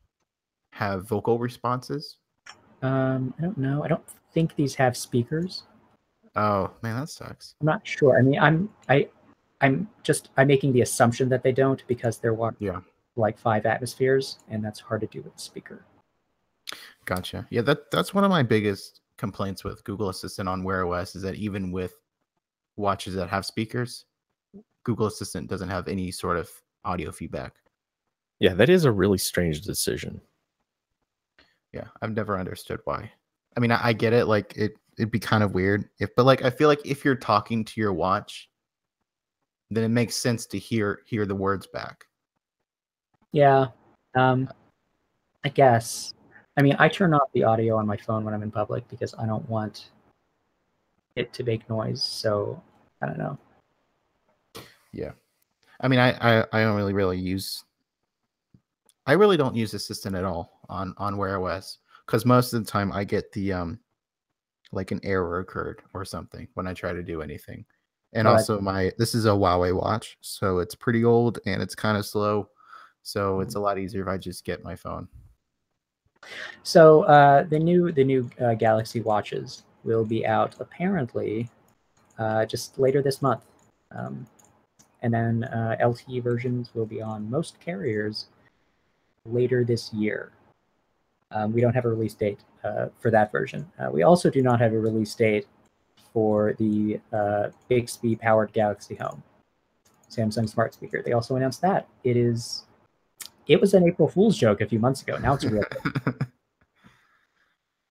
have vocal responses? I don't know. I don't think these have speakers. Oh man, that sucks. I'm not sure. I mean, I'm making the assumption that they don't, because there were like 5 atmospheres, and that's hard to do with a speaker. Gotcha. Yeah, that's one of my biggest complaints with Google Assistant on Wear OS is that even with watches that have speakers, Google Assistant doesn't have any sort of audio feedback. Yeah, that is a really strange decision. Yeah, I've never understood why. I mean, I get it. Like it'd be kind of weird but like I feel like if you're talking to your watch, then it makes sense to hear the words back. Yeah, I guess. I mean, I turn off the audio on my phone when I'm in public because I don't want it to make noise. So I don't know. Yeah, I mean, I don't really use. I really don't use Assistant at all on Wear OS because most of the time I get the like an error occurred or something when I try to do anything. And also this is a Huawei watch, so it's pretty old and it's kind of slow. So it's a lot easier if I just get my phone. So the new Galaxy watches will be out apparently just later this month. And then LTE versions will be on most carriers later this year. We don't have a release date for that version. We also do not have a release date for the Bixby powered Galaxy Home, Samsung smart speaker. They also announced that it was an April Fool's joke a few months ago. Now it's real.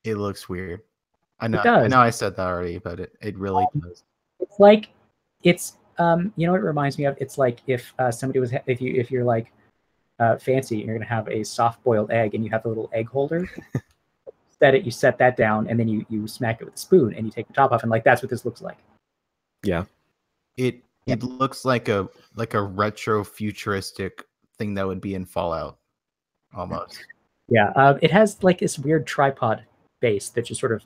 It looks weird. I know I said that already, but it really does. It's like you know what it reminds me of? It's like if somebody was if you're like fancy and you're gonna have a soft boiled egg and you have a little egg holder. You set that down and then you smack it with a spoon and you take the top off, and like that's what this looks like. Yeah. It looks like a retro futuristic thing that would be in Fallout almost. Yeah, it has like this weird tripod base that just sort of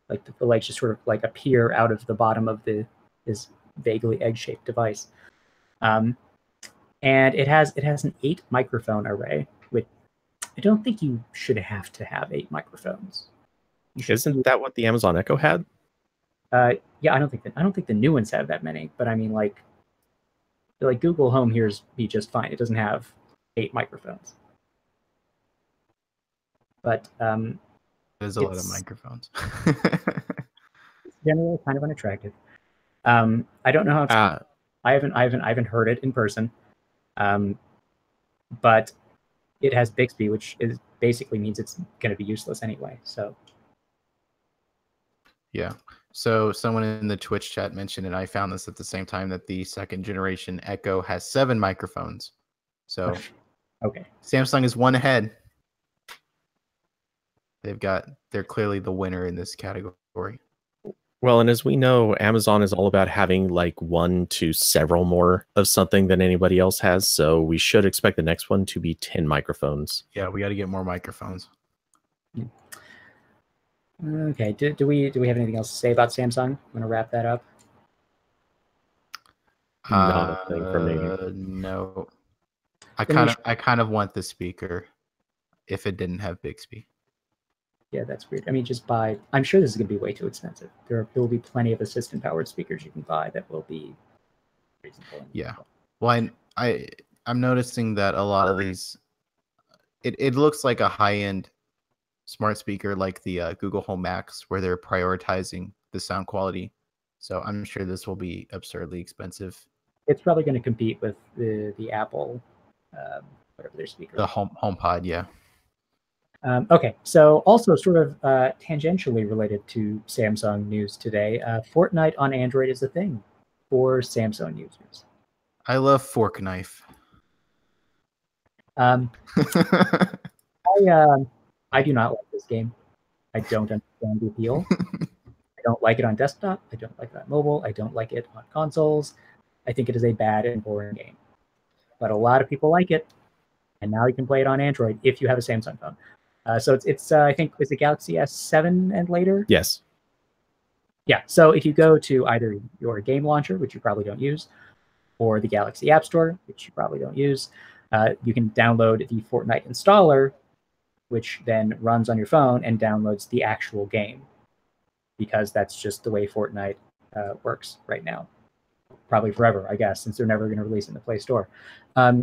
like the legs just sort of like appear out of the bottom of this vaguely egg-shaped device. And it has an 8 microphone array, which I don't think you should have to have 8 microphones. Isn't that what the Amazon Echo had? Yeah, I don't think the new ones have that many, but I mean like Google Home hears me just fine. It doesn't have 8 microphones. But there's a lot of microphones. It's generally kind of unattractive. I don't know how it's I haven't heard it in person. But it has Bixby, which basically means it's going to be useless anyway. So Yeah. So someone in the Twitch chat mentioned, and I found this at the same time, that the second generation Echo has 7 microphones. So Okay. Samsung is one ahead. They're clearly the winner in this category. Well, and as we know, Amazon is all about having like 1 to several more of something than anybody else has. So we should expect the next one to be 10 microphones. Yeah, we got to get more microphones. Okay. Do we have anything else to say about Samsung? I'm gonna wrap that up. Not a thing from me. No. I Then kind of want the speaker if it didn't have Bixby. Yeah, that's weird. I mean, just buy. I'm sure this is going to be way too expensive. There will be plenty of assistant-powered speakers you can buy that will be reasonable. Yeah. Well, I'm noticing that a lot of these, it looks like a high-end smart speaker like the Google Home Max, where they're prioritizing the sound quality. So I'm sure this will be absurdly expensive. It's probably going to compete with the Apple, whatever their speaker. The HomePod, yeah. Okay, so also sort of tangentially related to Samsung news today, Fortnite on Android is a thing for Samsung users. I love Fork Knife. I do not like this game. I don't understand the appeal. I don't like it on desktop. I don't like it on mobile. I don't like it on consoles. I think it is a bad and boring game. But a lot of people like it, and now you can play it on Android if you have a Samsung phone. So it's I think it's the Galaxy S7 and later. Yes. Yeah. So if you go to either your game launcher, which you probably don't use, or the Galaxy App Store, which you probably don't use, you can download the Fortnite installer, which then runs on your phone and downloads the actual game, because that's just the way Fortnite works right now. Probably forever, I guess, since they're never going to release it in the Play Store. Yeah,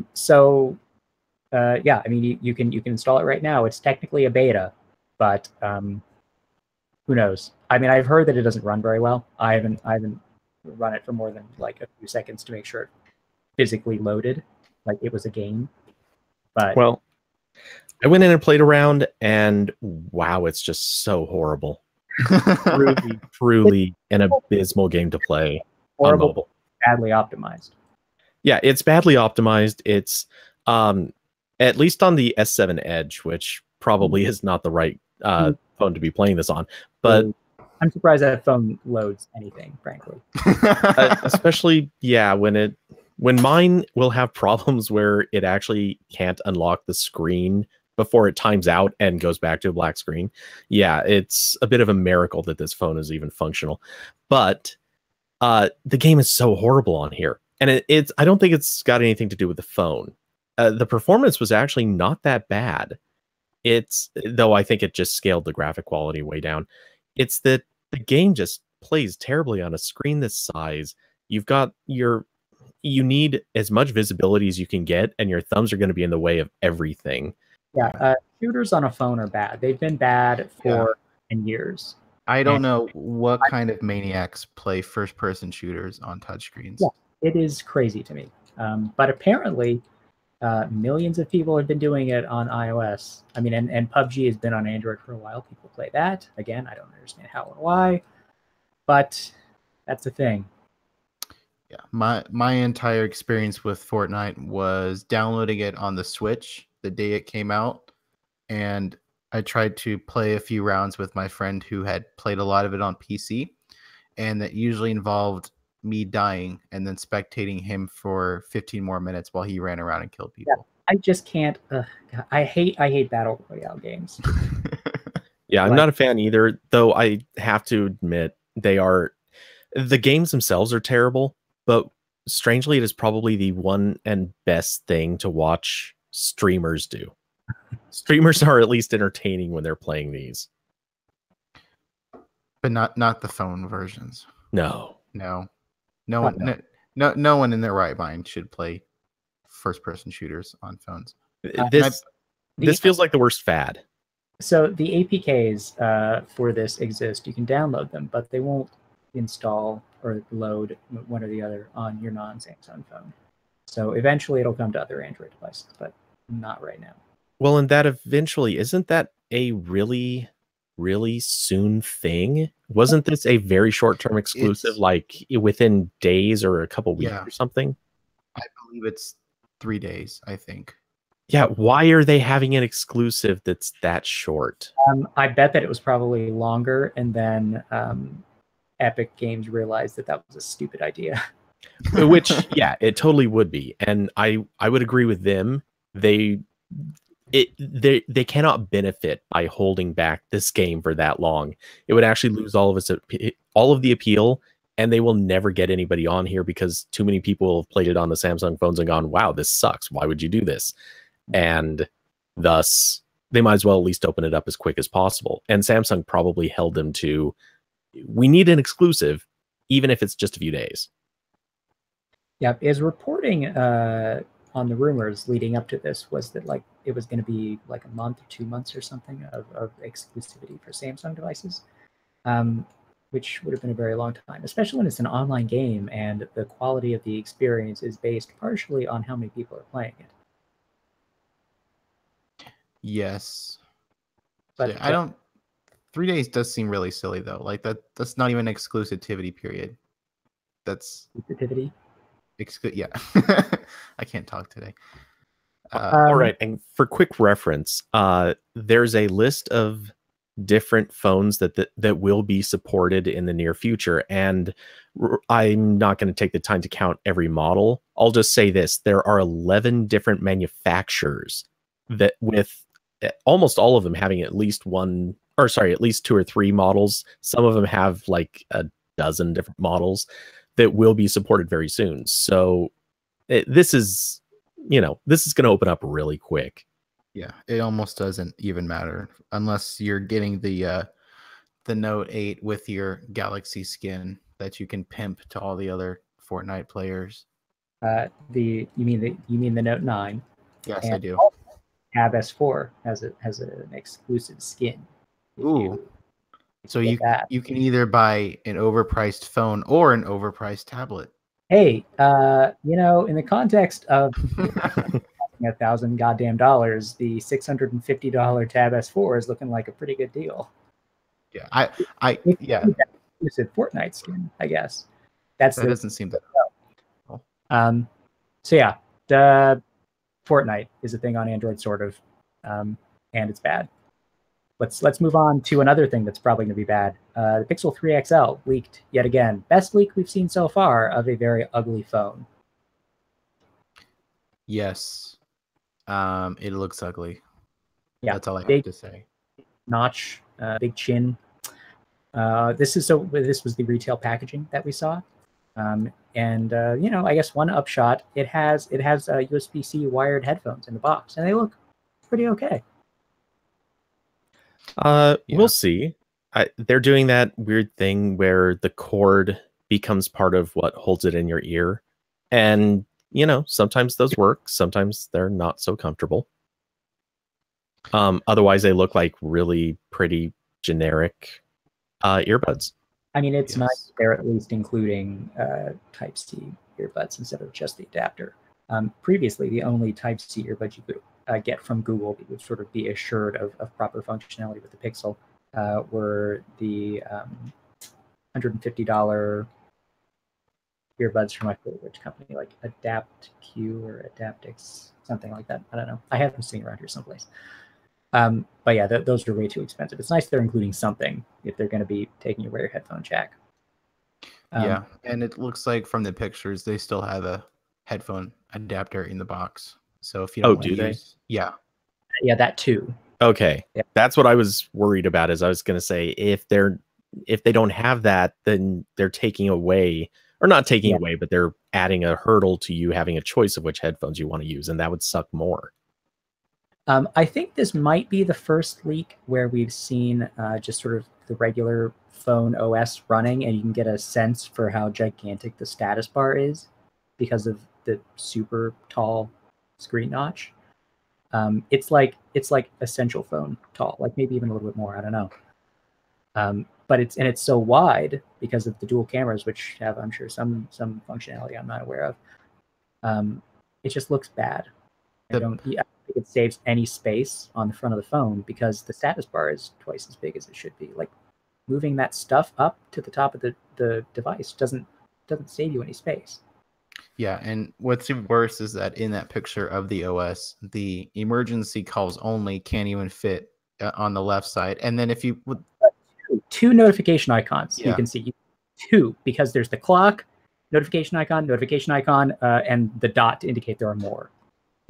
I mean, you can install it right now. It's technically a beta, but who knows? I mean, I've heard that it doesn't run very well. I haven't run it for more than like a few seconds to make sure it physically loaded, like it was a game. But well, I went in and played around, and wow, it's just so horrible. truly an abysmal game to play on mobile. Badly optimized. Yeah, it's badly optimized. It's at least on the S7 Edge, which probably is not the right phone to be playing this on. But I'm surprised that phone loads anything, frankly. Especially, yeah, when mine will have problems where it actually can't unlock the screen before it times out and goes back to a black screen. Yeah, it's a bit of a miracle that this phone is even functional. But the game is so horrible on here. And it's I don't think it's got anything to do with the phone. The performance was actually not that bad. Though I think it just scaled the graphic quality way down. It's that the game just plays terribly on a screen this size. You need as much visibility as you can get, and your thumbs are going to be in the way of everything. Yeah, shooters on a phone are bad. They've been bad for 10 years. I don't know what kind of maniacs play first-person shooters on touchscreens. Yeah, it is crazy to me. But apparently, millions of people have been doing it on iOS. I mean, and PUBG has been on Android for a while. People play that. Again, I don't understand how or why, but that's the thing. Yeah, my entire experience with Fortnite was downloading it on the Switch the day it came out, and I tried to play a few rounds with my friend who had played a lot of it on PC, and that usually involved me dying and then spectating him for 15 more minutes while he ran around and killed people. Yeah, I just can't. I hate battle royale games. Yeah, I'm not a fan either, though I have to admit the games themselves are terrible, but strangely, it is probably the one and best thing to watch streamers do. Streamers are at least entertaining when they're playing these. But not the phone versions. No one in their right mind should play first-person shooters on phones. This feels like the worst fad. So the APKs for this exist. You can download them, but they won't install or load one or the other on your non-Samsung phone. So eventually it'll come to other Android devices, but not right now. Well, and that eventually, isn't that a really really soon thing? Wasn't this a very short-term exclusive, It's, like within days or a couple weeks yeah, or something? I believe it's 3 days, I think. Yeah, why are they having an exclusive that's that short? I bet that it was probably longer, and then Epic Games realized that that was a stupid idea. Which, yeah, it totally would be. And I would agree with them. They cannot benefit by holding back this game for that long. It would actually lose all of the appeal, and they will never get anybody on here because too many people have played it on the Samsung phones and gone, wow, this sucks. Why would you do this? And thus they might as well at least open it up as quick as possible. And Samsung probably held them to, we need an exclusive, even if it's just a few days. Yeah, is reporting on the rumors leading up to this was that like it was going to be like a month or 2 months or something of exclusivity for Samsung devices, which would have been a very long time, especially when it's an online game and the quality of the experience is based partially on how many people are playing it. Yes. But So I don't. 3 days does seem really silly though. Like that's not even an exclusivity period. That's exclusivity. Yeah. I can't talk today. All right, and for quick reference, there's a list of different phones that will be supported in the near future, and I'm not going to take the time to count every model. I'll just say this: there are 11 different manufacturers that, with almost all of them having at least one, or sorry, at least 2 or 3 models. Some of them have like a dozen different models that will be supported very soon. So this is, this is going to open up really quick. Yeah, it almost doesn't even matter unless you're getting the Note 8 with your Galaxy skin that you can pimp to all the other Fortnite players. You mean the Note 9? Yes, I do. Tab S4 has an exclusive skin. Ooh. So you can either buy an overpriced phone or an overpriced tablet. Hey, in the context of $1,000 goddamn dollars, the $650 Tab S4 is looking like a pretty good deal. Yeah, yeah. Exclusive Fortnite skin, I guess. That doesn't seem that. So yeah, the Fortnite is a thing on Android, sort of, and it's bad. Let's move on to another thing that's probably going to be bad. The Pixel 3 XL leaked yet again. Best leak we've seen so far of a very ugly phone. Yes. It looks ugly. Yeah, that's all I have to say. Notch, big chin. This was the retail packaging that we saw. And I guess one upshot, it has USB-C wired headphones in the box, and they look pretty okay. We'll see. They're doing that weird thing where the cord becomes part of what holds it in your ear, and sometimes those work, sometimes they're not so comfortable. Otherwise, they look like really pretty generic earbuds. I mean, it's nice they're at least including Type-C earbuds instead of just the adapter. Previously, the only Type-C earbuds you could get from Google that would sort of be assured of proper functionality with the Pixel were the $150 earbuds from, I forget which company, like AdaptQ or AdaptX, something like that. I don't know. I have them sitting around here someplace. But yeah, those are way too expensive. It's nice they're including something if they're going to be taking away your headphone jack. Yeah, and it looks like from the pictures they still have a headphone adapter in the box. So if you don't do they? Yeah, that too. Okay, yeah. That's what I was worried about. Is I was going to say if they don't have that, then they're taking away, or not taking away, but they're adding a hurdle to you having a choice of which headphones you want to use, and that would suck more. I think this might be the first leak where we've seen just sort of the regular phone OS running, and you can get a sense for how gigantic the status bar is because of the super tall screen notch. It's like essential phone tall, like maybe even a little bit more. I don't know. But it's so wide because of the dual cameras, which have, I'm sure, some functionality I'm not aware of. It just looks bad. think it saves any space on the front of the phone because the status bar is twice as big as it should be. Like moving that stuff up to the top of the device doesn't save you any space. Yeah, and what's even worse is that in that picture of the OS, the emergency calls only can't even fit on the left side. And then if you would, two notification icons you Yeah. can see. Two, because there's the clock, notification icon, and the dot to indicate there are more.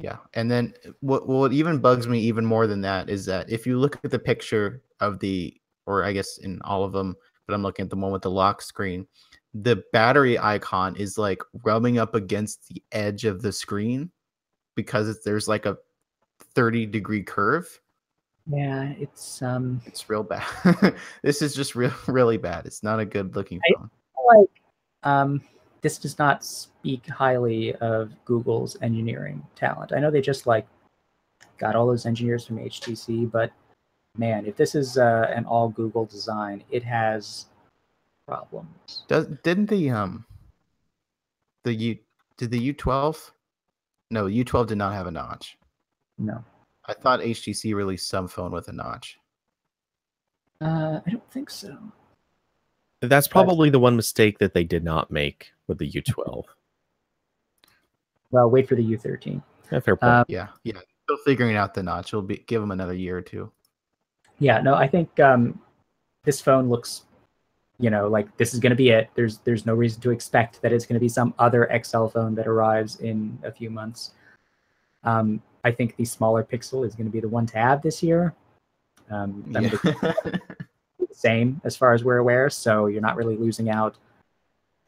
Yeah, and then what even bugs me even more than that is that if you look at the picture of or I guess in all of them, but I'm looking at the one with the lock screen, the battery icon is like rubbing up against the edge of the screen because there's like a 30-degree curve. Yeah, it's real bad. This is just really bad. It's not a good looking phone. I feel like this does not speak highly of Google's engineering talent. I know they just like got all those engineers from HTC, but man, if this is an all Google design, it has problems. Didn't the U12? No, U12 did not have a notch. No. I thought HTC released some phone with a notch. I don't think so. That's probably the one mistake that they did not make with the U12. Well, wait for the U13. Yeah, fair point. Yeah. Still figuring out the notch. It'll give them another year or two. Yeah, no, I think this phone looks, like this is going to be it. There's no reason to expect that it's going to be some other XL phone that arrives in a few months. I think the smaller Pixel is going to be the one to have this year. The same as far as we're aware, so you're not really losing out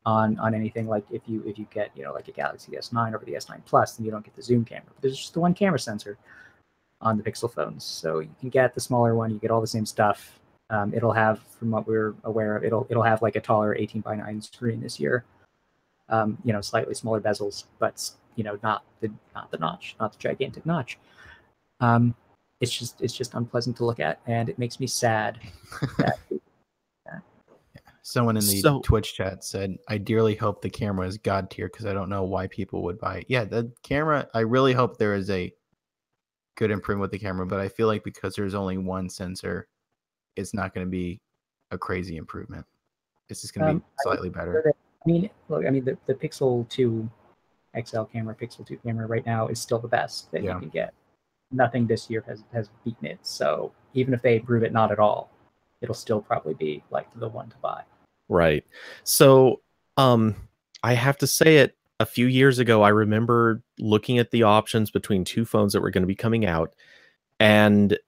on anything. Like if you get like a Galaxy S9 over the S9 Plus, then you don't get the zoom camera. But there's just the one camera sensor on the Pixel phones, so you can get the smaller one. You get all the same stuff. It'll have, from what we're aware of, it'll have like a taller 18:9 screen this year. Slightly smaller bezels, but not the notch, not the gigantic notch. It's just unpleasant to look at, and it makes me sad. Someone in the Twitch chat said, "I dearly hope the camera is God tier because I don't know why people would buy it." Yeah, the camera. I really hope there is a good improvement with the camera, but I feel like because there's only one sensor, it's not going to be a crazy improvement. It's just going to be slightly better. The Pixel 2 XL camera, Pixel 2 camera right now is still the best that you can get. Nothing this year has beaten it. So even if they improve it not at all, it'll still probably be like the one to buy. Right. So I have to say it, a few years ago, I remember looking at the options between two phones that were going to be coming out, and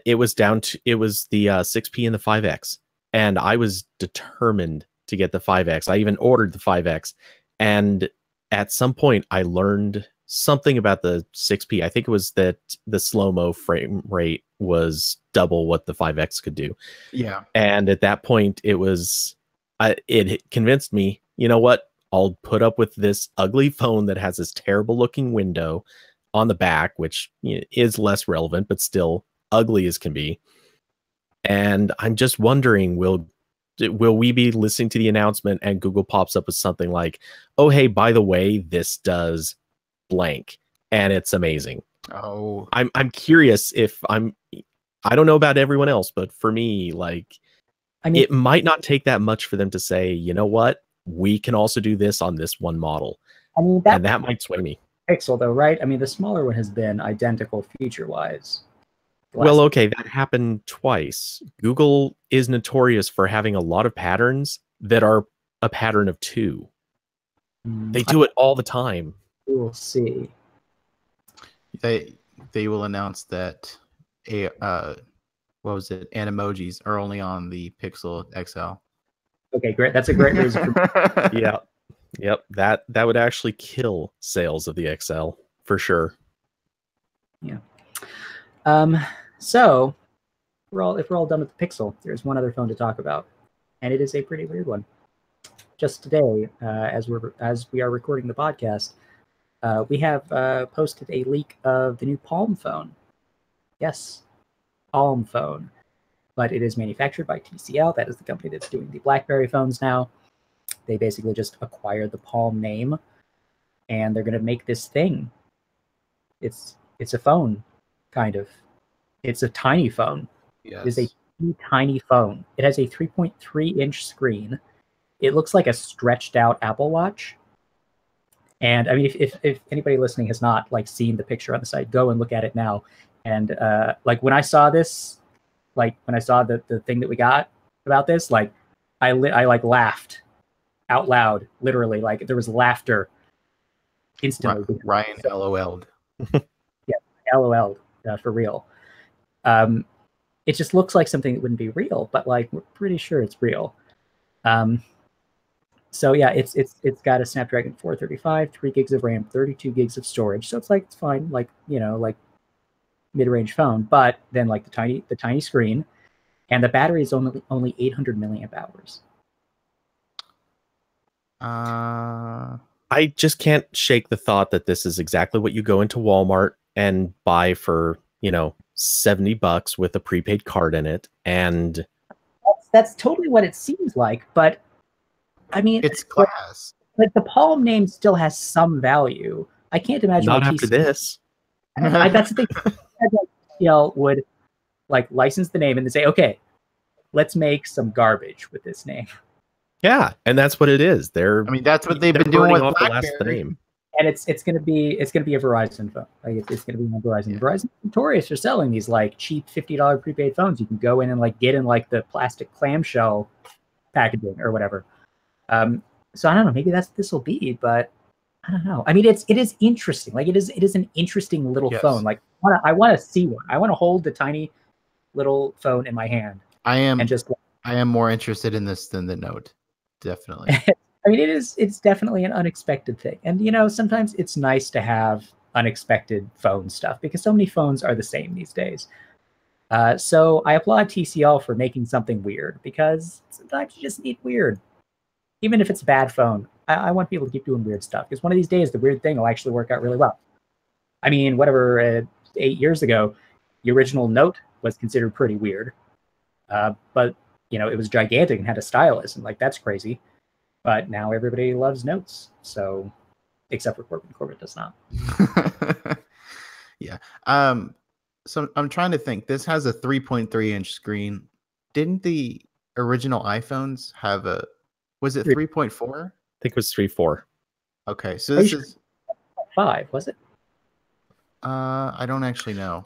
it was the 6P and the 5X, and I was determined to get the 5X. I even ordered the 5X, and at some point I learned something about the 6P. I think it was that the slow-mo frame rate was double what the 5X could do. Yeah. And at that point, it convinced me, you know what? I'll put up with this ugly phone that has this terrible looking window on the back, which is less relevant, but still ugly as can be. And I'm just wondering, will we be listening to the announcement and Google pops up with something like, oh, hey, by the way, this does blank, and it's amazing. Oh, I'm curious if I don't know about everyone else, but for me, like, it might not take that much for them to say, you know what, we can also do this on this one model. And that might sway me. Pixel though, right? I mean, the smaller one has been identical feature-wise. Well, okay, that happened twice. Google is notorious for having a lot of patterns that are a pattern of two. They do it all the time. We'll see. They will announce that Animojis are only on the Pixel XL. Okay, great. That's a great reason. Yeah. Yep. That would actually kill sales of the XL for sure. Yeah. So if we're all done with the Pixel, there's one other phone to talk about, and it is a pretty weird one. Just today, as we are recording the podcast, we have posted a leak of the new Palm phone. Yes, Palm phone, but it is manufactured by TCL. That is the company that's doing the BlackBerry phones now. They basically just acquired the Palm name, and they're going to make this thing. It's It's a phone, kind of. It's a tiny phone. Yes. It is a tiny phone. It has a 3.3-inch screen. It looks like a stretched out Apple Watch. And I mean, if anybody listening has not like seen the picture on the site, go and look at it now. And like when I saw this, like when I saw the thing that we got about this, like I like laughed out loud, literally. Like there was laughter instantly. Ryan LOL'd. Yeah, LOL'd for real. It just looks like something that wouldn't be real, but like we're pretty sure it's real. So yeah, it's got a Snapdragon 435, 3 gigs of RAM, 32 gigs of storage. So it's like it's fine, like like mid-range phone. But then like the tiny screen, and the battery is only 800 milliamp hours. I just can't shake the thought that this is exactly what you go into Walmart and buy for $70 with a prepaid card in it, and that's totally what it seems like. But I mean, it's class. But the Palm name still has some value. I can't imagine. Not after this. That's the thing. TCL would like license the name and then say, "Okay, let's make some garbage with this name." Yeah, and that's what it is. I mean, that's what they've been doing with off BlackBerry. the last name. And it's gonna be a Verizon phone. Like it's gonna be on Verizon. Yeah. Verizon notorious for selling these like cheap $50 prepaid phones. You can go in and like get in like the plastic clamshell packaging or whatever. So I don't know. Maybe that's what this will be, but I don't know. I mean, it is interesting. Like it is an interesting little phone. Like I want to see one. I want to hold the tiny little phone in my hand. I am more interested in this than the Note. Definitely. I mean, it's definitely an unexpected thing. And, sometimes it's nice to have unexpected phone stuff because so many phones are the same these days. So I applaud TCL for making something weird because sometimes you just need weird. Even if it's a bad phone, I want people to keep doing weird stuff because one of these days, the weird thing will actually work out really well. I mean, whatever, 8 years ago, the original Note was considered pretty weird. But, it was gigantic and had a stylus, and like, that's crazy. But now everybody loves Notes, so except for Corbin. Corbin does not. Yeah. So I'm trying to think. This has a 3.3-inch screen. Didn't the original iPhones have a? Was it 3.4? I think it was 3.4. Okay, so this is 5. Was it? I don't actually know.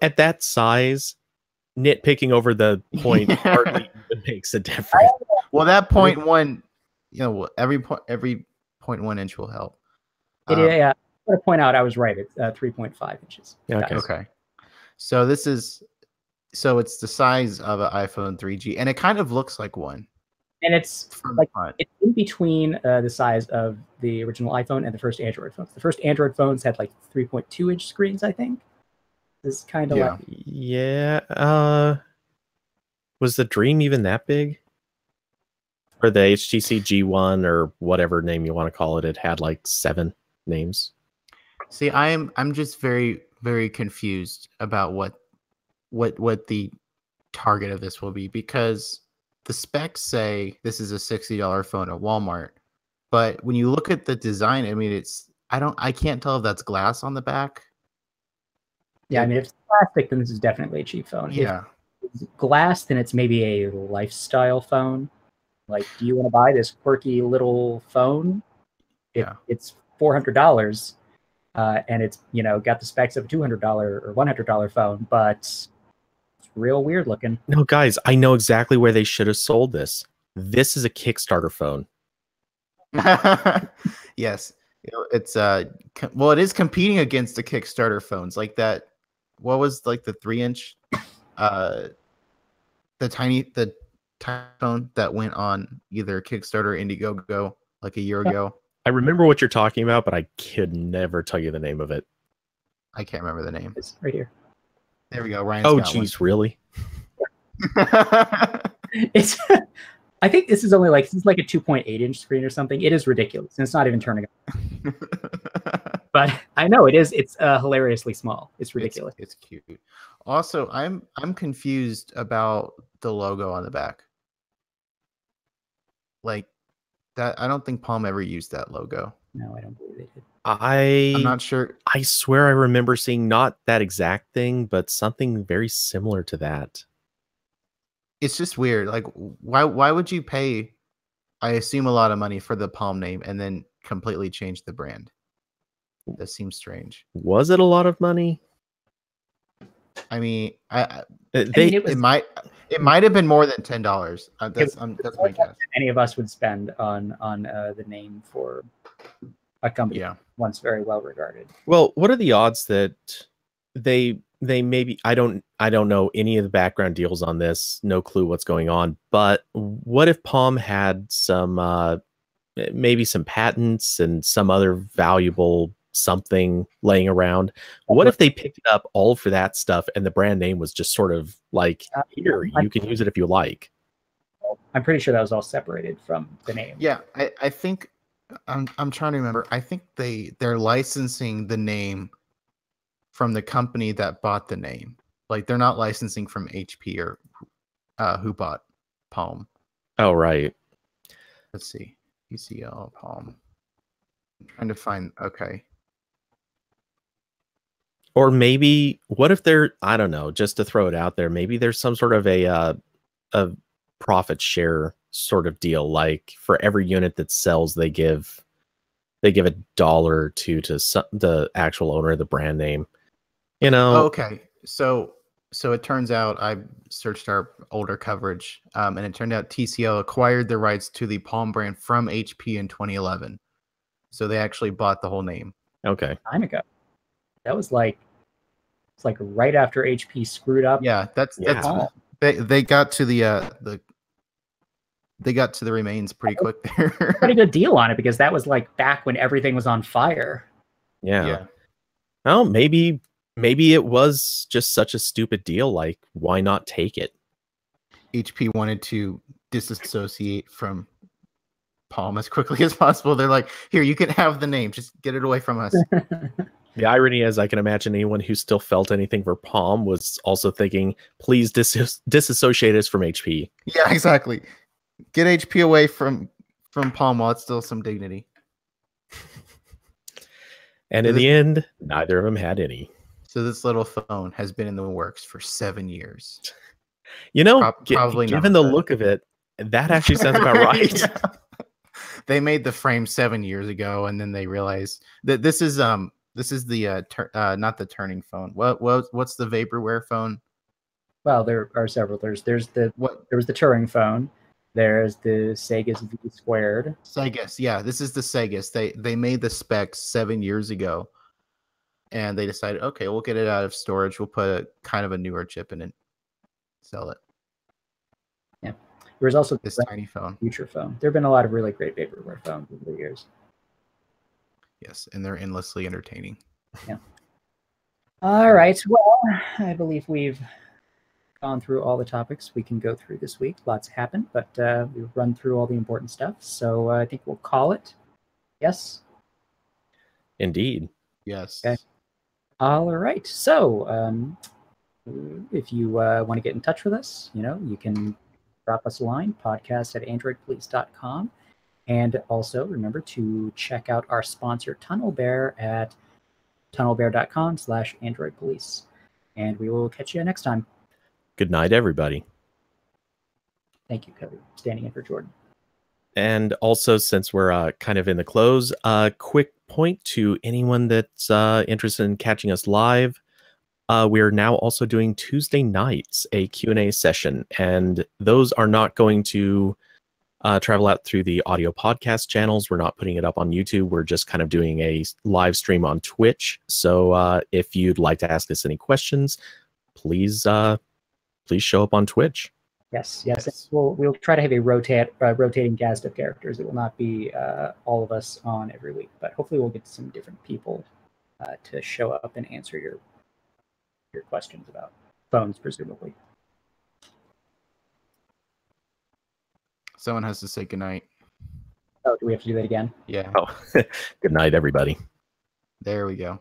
At that size, nitpicking over the point hardly even makes a difference. Well, that 0.1. Every 0.1 inch will help. Yeah, I want to point out I was right. It's 3.5 inches. Yeah, okay. So it's the size of an iPhone 3G, and it kind of looks like one. And it's it's in between the size of the original iPhone and the first Android phones. The first Android phones had like 3.2-inch screens, I think. This is kind of like was the Dream even that big? Or the HTC G1 or whatever name you want to call it, it had like 7 names. See, I'm just very, very confused about what the target of this will be, because the specs say this is a $60 phone at Walmart, but when you look at the design, I mean, I can't tell if that's glass on the back. Yeah, I mean, if it's plastic, then this is definitely a cheap phone. Yeah. If it's glass, then it's maybe a lifestyle phone. Like, do you want to buy this quirky little phone? It's $400, and it's got the specs of a $200 or $100 phone, but it's real weird looking. No, guys, I know exactly where they should have sold this. This is a Kickstarter phone. Yes, it's it is competing against the Kickstarter phones like that. What was like the 3-inch, the tiny phone that went on either Kickstarter or Indiegogo like a year ago. I remember what you're talking about, but I could never tell you the name of it. I can't remember the name. It's right here. There we go. Ryan's oh, got geez, really? It's. I think this is only like a 2.8-inch screen or something. It is ridiculous, and it's not even turning on. But I know it is. It's hilariously small. It's ridiculous. It's cute. Also, I'm confused about the logo on the back. Like that, I don't think Palm ever used that logo. No, I don't believe they did. I'm not sure. I swear I remember seeing not that exact thing, but something very similar to that. It's just weird. Like, why would you pay, I assume, a lot of money for the Palm name and then completely change the brand? That seems strange. Was it a lot of money? I mean, It might have been more than $10. That's my guess. Any of us would spend on the name for a company once very well regarded. Well, what are the odds that they maybe, I don't know any of the background deals on this, no clue what's going on, but what if Palm had some maybe some patents and some other valuable something laying around? What if they picked it up all for that stuff and the brand name was just sort of like, here, you can use it if you like? I'm pretty sure that was all separated from the name. Yeah, I think I'm trying to remember. I think they're licensing the name from the company that bought the name. Like, they're not licensing from HP or who bought Palm. Oh, right. Let's see. PCL Palm. I'm trying to find. Okay. Or maybe, what if they're, I don't know, just to throw it out there, maybe there's some sort of a profit share sort of deal. Like, for every unit that sells, they give $1 or $2 to the actual owner of the brand name. You know? Okay. So it turns out I searched our older coverage, and it turned out TCL acquired the rights to the Palm brand from HP in 2011. So they actually bought the whole name. Okay. Time ago. That was like, it's like right after HP screwed up. Yeah, that's they got to the they got to the remains pretty quick there. Pretty good deal on it, because that was like back when everything was on fire. Yeah. Well, maybe it was just such a stupid deal. Like, why not take it? HP wanted to disassociate from Palm as quickly as possible. They're like, here, you can have the name, just get it away from us. The irony is, I can imagine anyone who still felt anything for Palm was also thinking, please disassociate us from HP. Yeah, exactly. Get HP away from Palm while it's still some dignity. And in the end, neither of them had any. So this little phone has been in the works for 7 years. You know, probably given the look of it, that actually sounds about right. Yeah. They made the frame 7 years ago, and then they realized that this is the not the turning phone. What's the vaporware phone? Well, there are several. There was the Turing phone. There's the Sega's V squared. Segas, yeah, this is the Segas. They made the specs 7 years ago, and they decided, okay, we'll get it out of storage. We'll put a kind of a newer chip in it, sell it. Yeah, there was also this tiny phone, future phone. There have been a lot of really great vaporware phones over the years. Yes, and they're endlessly entertaining. Yeah. All right. Well, I believe we've gone through all the topics we can go through this week. Lots happened, but we've run through all the important stuff. So I think we'll call it. Yes? Indeed. Yes. Okay. All right. So if you want to get in touch with us, you can drop us a line, podcast@androidpolice.com. And also remember to check out our sponsor, Tunnel Bear, at tunnelbear.com/androidpolice. And we will catch you next time. Good night, everybody. Thank you, Cody, standing in for Jordan. And also, since we're kind of in the close, quick point to anyone that's interested in catching us live. We are now also doing Tuesday nights, a Q&A session, and those are not going to travel out through the audio podcast channels. We're not putting it up on YouTube. We're just kind of doing a live stream on Twitch. So if you'd like to ask us any questions, please show up on Twitch. Yes. We'll try to have a rotating cast of characters. It will not be all of us on every week, but hopefully we'll get some different people to show up and answer your questions about phones, presumably. Someone has to say goodnight. Oh, do we have to do that again? Yeah. Oh, good night, everybody. There we go.